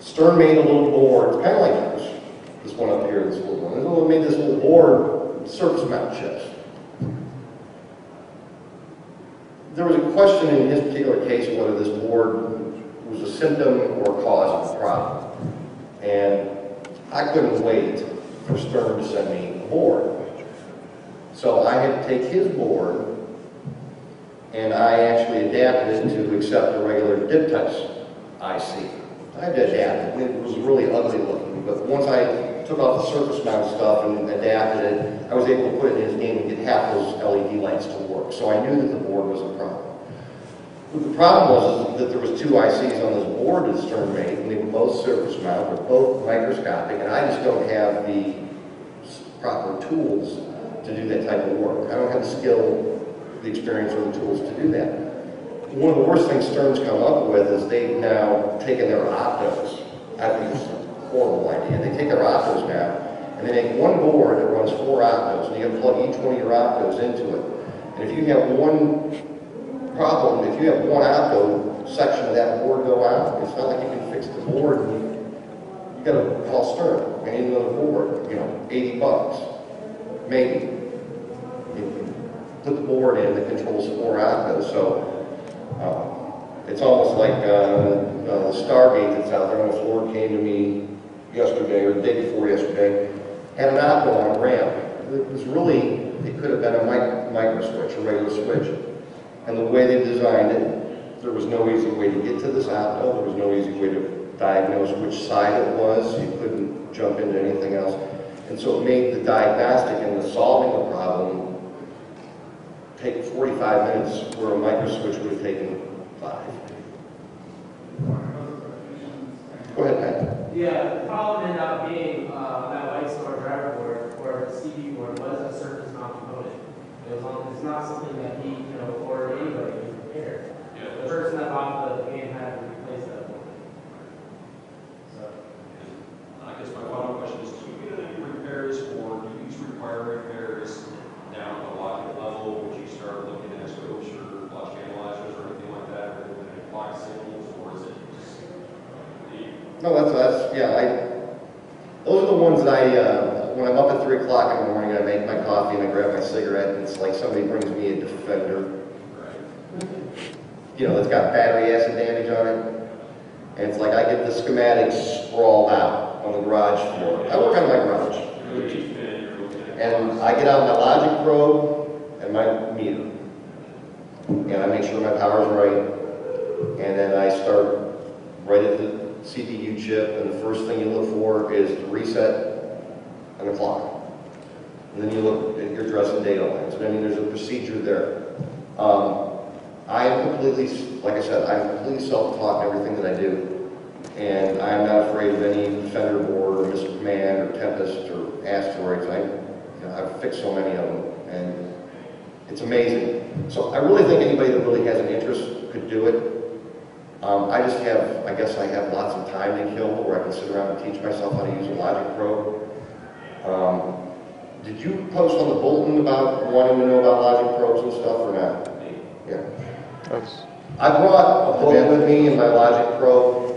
Stern made a little board, kind of like this one up here, this little one. It made this little board, surface mount chips. There was a question in his particular case whether this board was a symptom or a cause of the problem. And I couldn't wait for Stern to send me a board. So I had to take his board and I actually adapted it to accept a regular dip touch IC. I had to adapt it. It was really ugly looking, but once I took off the surface mount stuff and adapted it, I was able to put it in his game and get half those LED lights to work. So I knew that the board was a problem. But the problem was that there was two ICs on this board that Stern made, and they were both surface mount, they're both microscopic, and I just don't have the proper tools to do that type of work. I don't have the skill the experience or the tools to do that. One of the worst things Stern's come up with is they've now taken their optos. I think it's a horrible idea. They take their optos now, and they make one board that runs 4 optos, and you have to plug each one of your optos into it. And if you have one problem, if you have one opto section of that board go out, it's not like you can fix the board. You got to call Stern. I need another board. You know, $80, maybe. You put the board in that controls 4 optos. So it's almost like the Stargate that's out there. On the floor came to me yesterday or the day before yesterday. Had an opto on a ramp. It was really, it could have been a micro switch, a regular switch. And the way they designed it, there was no easy way to get to this opto. There was no easy way to diagnose which side it was. You couldn't jump into anything else. And so it made the diagnostic and the solving the problem take 45 minutes where a micro switch would have taken 5. Go ahead, Pat. Yeah, the problem ended up being that white store driver board or CPU board was a surface mount component. It's not something that he, or anybody can repair. Yeah. The person that bought the game had to replace that board. So. I guess my final question is, do you get any repairs, or do these require repairs down at the logic level? Would you start looking at scopes or logic analyzers or anything like that, or looking at clock signals, or is it just the... No, that's those are the ones that when I'm up at 3 o'clock in the morning, I make my coffee and I grab my cigarette, and it's like somebody brings me a Defender. That's got battery acid damage on it. And it's like I get the schematics sprawled out on the garage floor. I work on my garage. And I get out my logic probe and my meter. And I make sure my power's right. And then I start right at the CPU chip, and the first thing you look for is the reset and the clock. And then you look at your address and data lines. And I mean, there's a procedure there. I am completely, like I said, I'm completely self-taught in everything that I do. And I'm not afraid of any Defender board or Mr. Command or Tempest or Asteroids. I've fixed so many of them, and it's amazing. So I really think anybody that really has an interest could do it. I guess I have lots of time to kill where I can sit around and teach myself how to use a logic probe. Did you post on the bulletin about wanting to know about logic probes and stuff or not? Yeah. I brought a book with me in my logic probe.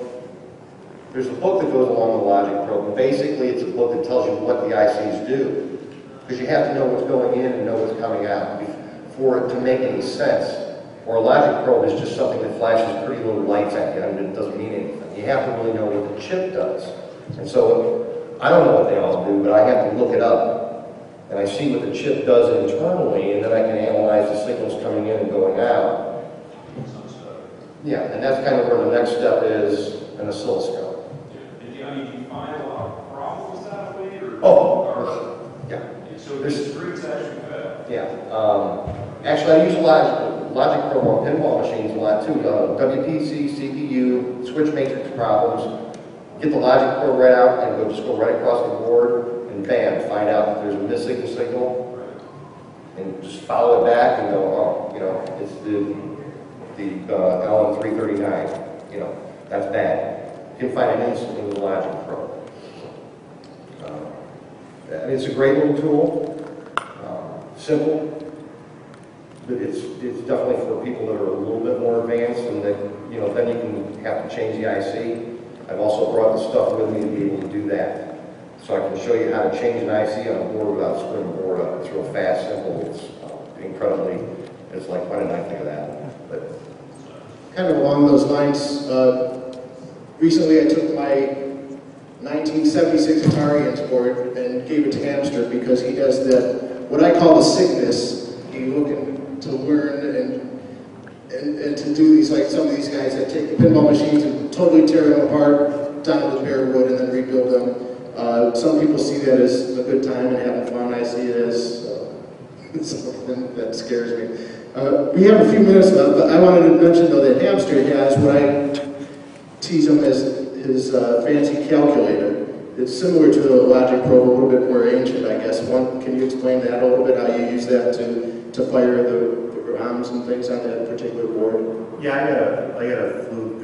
There's a book that goes along with the logic probe, and basically it's a book that tells you what the ICs do. Because you have to know what's going in and know what's coming out for it to make any sense. Or a logic probe is just something that flashes pretty little lights at you and it doesn't mean anything. You have to really know what the chip does. And so, I don't know what they all do, but I have to look it up. And I see what the chip does internally, and then I can analyze the signals coming in and going out. Yeah, and that's kind of where the next step is an oscilloscope. Do you find a lot of problems that way? Yeah. So this screens actually bad. Yeah. Actually, I use a logic probe on pinball machines a lot too. WPC, CPU, switch matrix problems. Get the logic probe right out and just go right across the board and bam, find out if there's a missing signal. And just follow it back and go, it's the LM339. That's bad. You can find it instantly with the logic probe. It's a great little tool, simple, but it's definitely for people that are a little bit more advanced, and that then you can have to change the IC. I've also brought the stuff with me to be able to do that, so I can show you how to change an IC on a board without screwing the board up. It's real fast, simple. It's incredibly. It's like, why didn't I think of that? But kind of along those lines, recently I took my 1976 Atari board and gave it to Hamster because he has what I call the sickness. He's looking to learn and to do these, like some of these guys that take the pinball machines and totally tear them apart down to the bare wood and then rebuild them. Some people see that as a good time and having fun. I see it as something that scares me. We have a few minutes left, but I wanted to mention though that Hamster has what I tease him as his fancy calculator. It's similar to the logic probe, a little bit more ancient, I guess. Can you explain that a little bit, how you use that to fire ROMs and things on that particular board? Yeah, I got a Fluke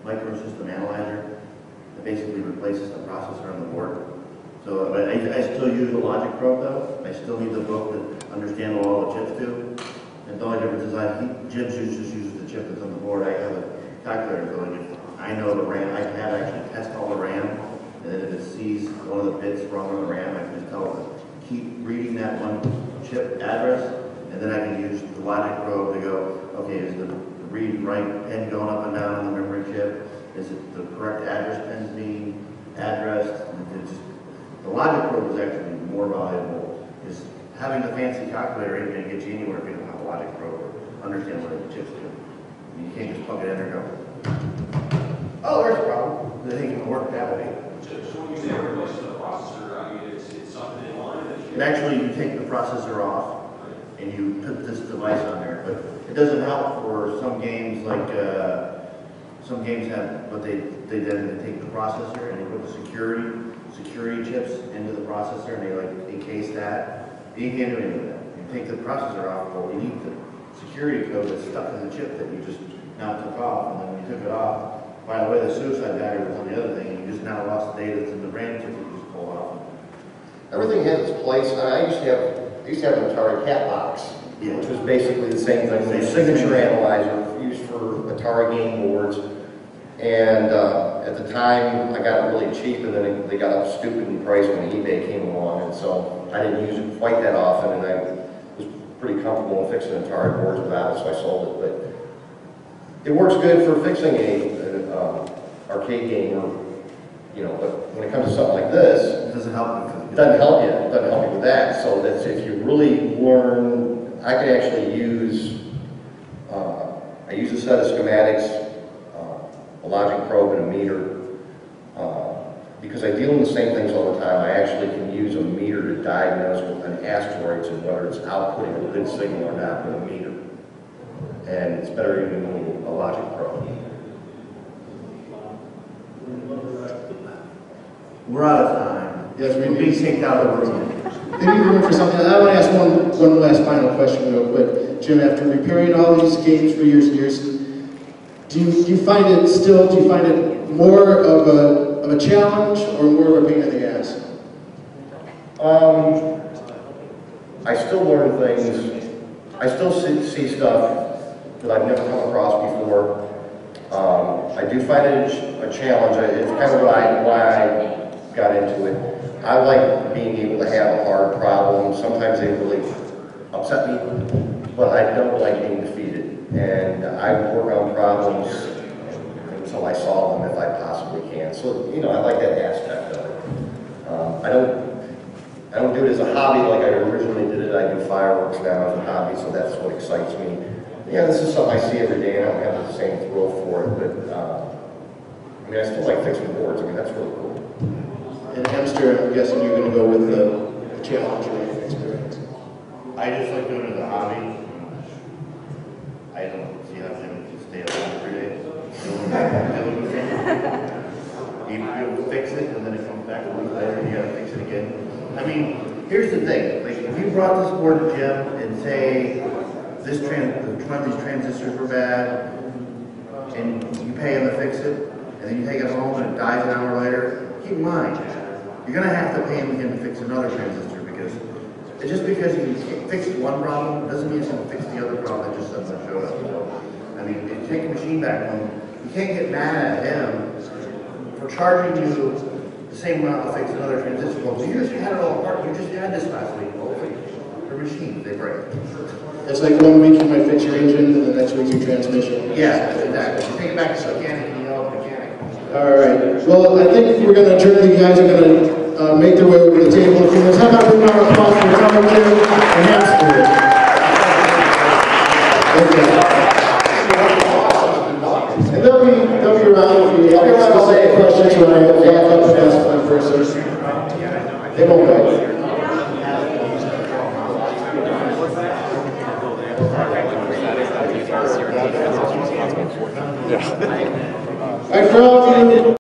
microsystem analyzer that basically replaces the processor on the board. So, but I still use the logic probe though. I still need the book to understand what all the chips do. And the only difference is Jim just uses the chip that's on the board. I have a calculator going. I know the RAM. I can have actually test all the RAM, and then if it sees one of the bits wrong on the RAM, I can just tell it to keep reading that one chip address, and then I can use the logic probe to go, okay, is the read write pen going up and down on the memory chip? Is it the correct address pens being addressed? The logic probe is actually more valuable. Is having the fancy calculator ain't going to get you anywhere if you don't have a logic probe or understand what the chips do. You can't just plug it in and go, oh, there's a problem. The thing can work that way. So when you say replacing the processor, I mean, it's something in line that you... And actually, you take the processor off and you put this device on there, but it doesn't help for some games like, some games have, but they then take the processor and they put the security chips into the processor and they like encase that. You can't do anything with that. You take the processor off, well, you need the security code that's stuck in the chip that you just now took off, and then when you took it off, by the way, the suicide battery was on the other thing, and you just now lost the data that's in the RAM chip that you just pulled off. Everything has its place. I used to have an Atari cat box, which was basically the same thing. It was a signature analyzer used for Atari game boards. And at the time, I got it really cheap, and then they got up stupid in price when eBay came along, and so I didn't use it quite that often, and I was pretty comfortable in fixing Atari boards without it, so I sold it. But it works good for fixing an arcade game, or but when it comes to something like this, It doesn't help me. it doesn't help you. It doesn't help you with that. So that's if you really learn, I can actually use. I use a set of schematics, a logic probe, and a meter. Because I deal in the same things all the time, I actually can use a meter to diagnose an asteroid and whether it's outputting a good signal or not with a meter. And it's better even than a logic probe. We're out of time. Yes, We're being kicked out of the room. They need room for something. I want to ask one last final question real quick. Jim, after repairing all these games for years and years, do you find it more of a challenge or more of a pain in the ass? I still learn things. I still see stuff that I've never come across before. I do find it a challenge. It's kind of why I got into it. I like being able to have a hard problem. Sometimes they really upset me, but I don't like being defeated. And I work on problems until I solve them if I possibly can. So, I like that aspect of it. I don't do it as a hobby like I originally did it. I do fireworks now as a hobby, so that's what excites me. Yeah, this is something I see every day, and I don't have the same thrill for it, but I still like fixing boards. That's really cool. And Hamster, I'm guessing you're going to go with the challenge or the experience. I just like doing it as a hobby. I don't see how Jim can stay up every day. You fix it, and then it comes back a week later, and you gotta fix it again. Here's the thing. Like, if you brought this board to Jim and say, one of these transistors were bad, and you pay him to fix it, and then you take it home and it dies an hour later, keep in mind, you're going to have to pay him again to fix another transistor, because just because you fixed one problem doesn't mean it's going to fix the other problem that just doesn't show up. If you take a machine back home, you can't get mad at him for charging you the same amount to fix another transistor. Well, you just had it all apart. You just had this last week. Well, your machine, they break. It's like 1 week you might fix your engine, and the next week your transmission. Yeah, exactly. You take it back to the mechanic, and you know the mechanic. All right. Well, I think we're going to adjourn. You guys are going to make their way over to the table in a few minutes. How about a round of applause for Tom and Jim and Hamster? And they'll be around if you have specific questions when I walk up and ask them first. They won't go. All right, for all of you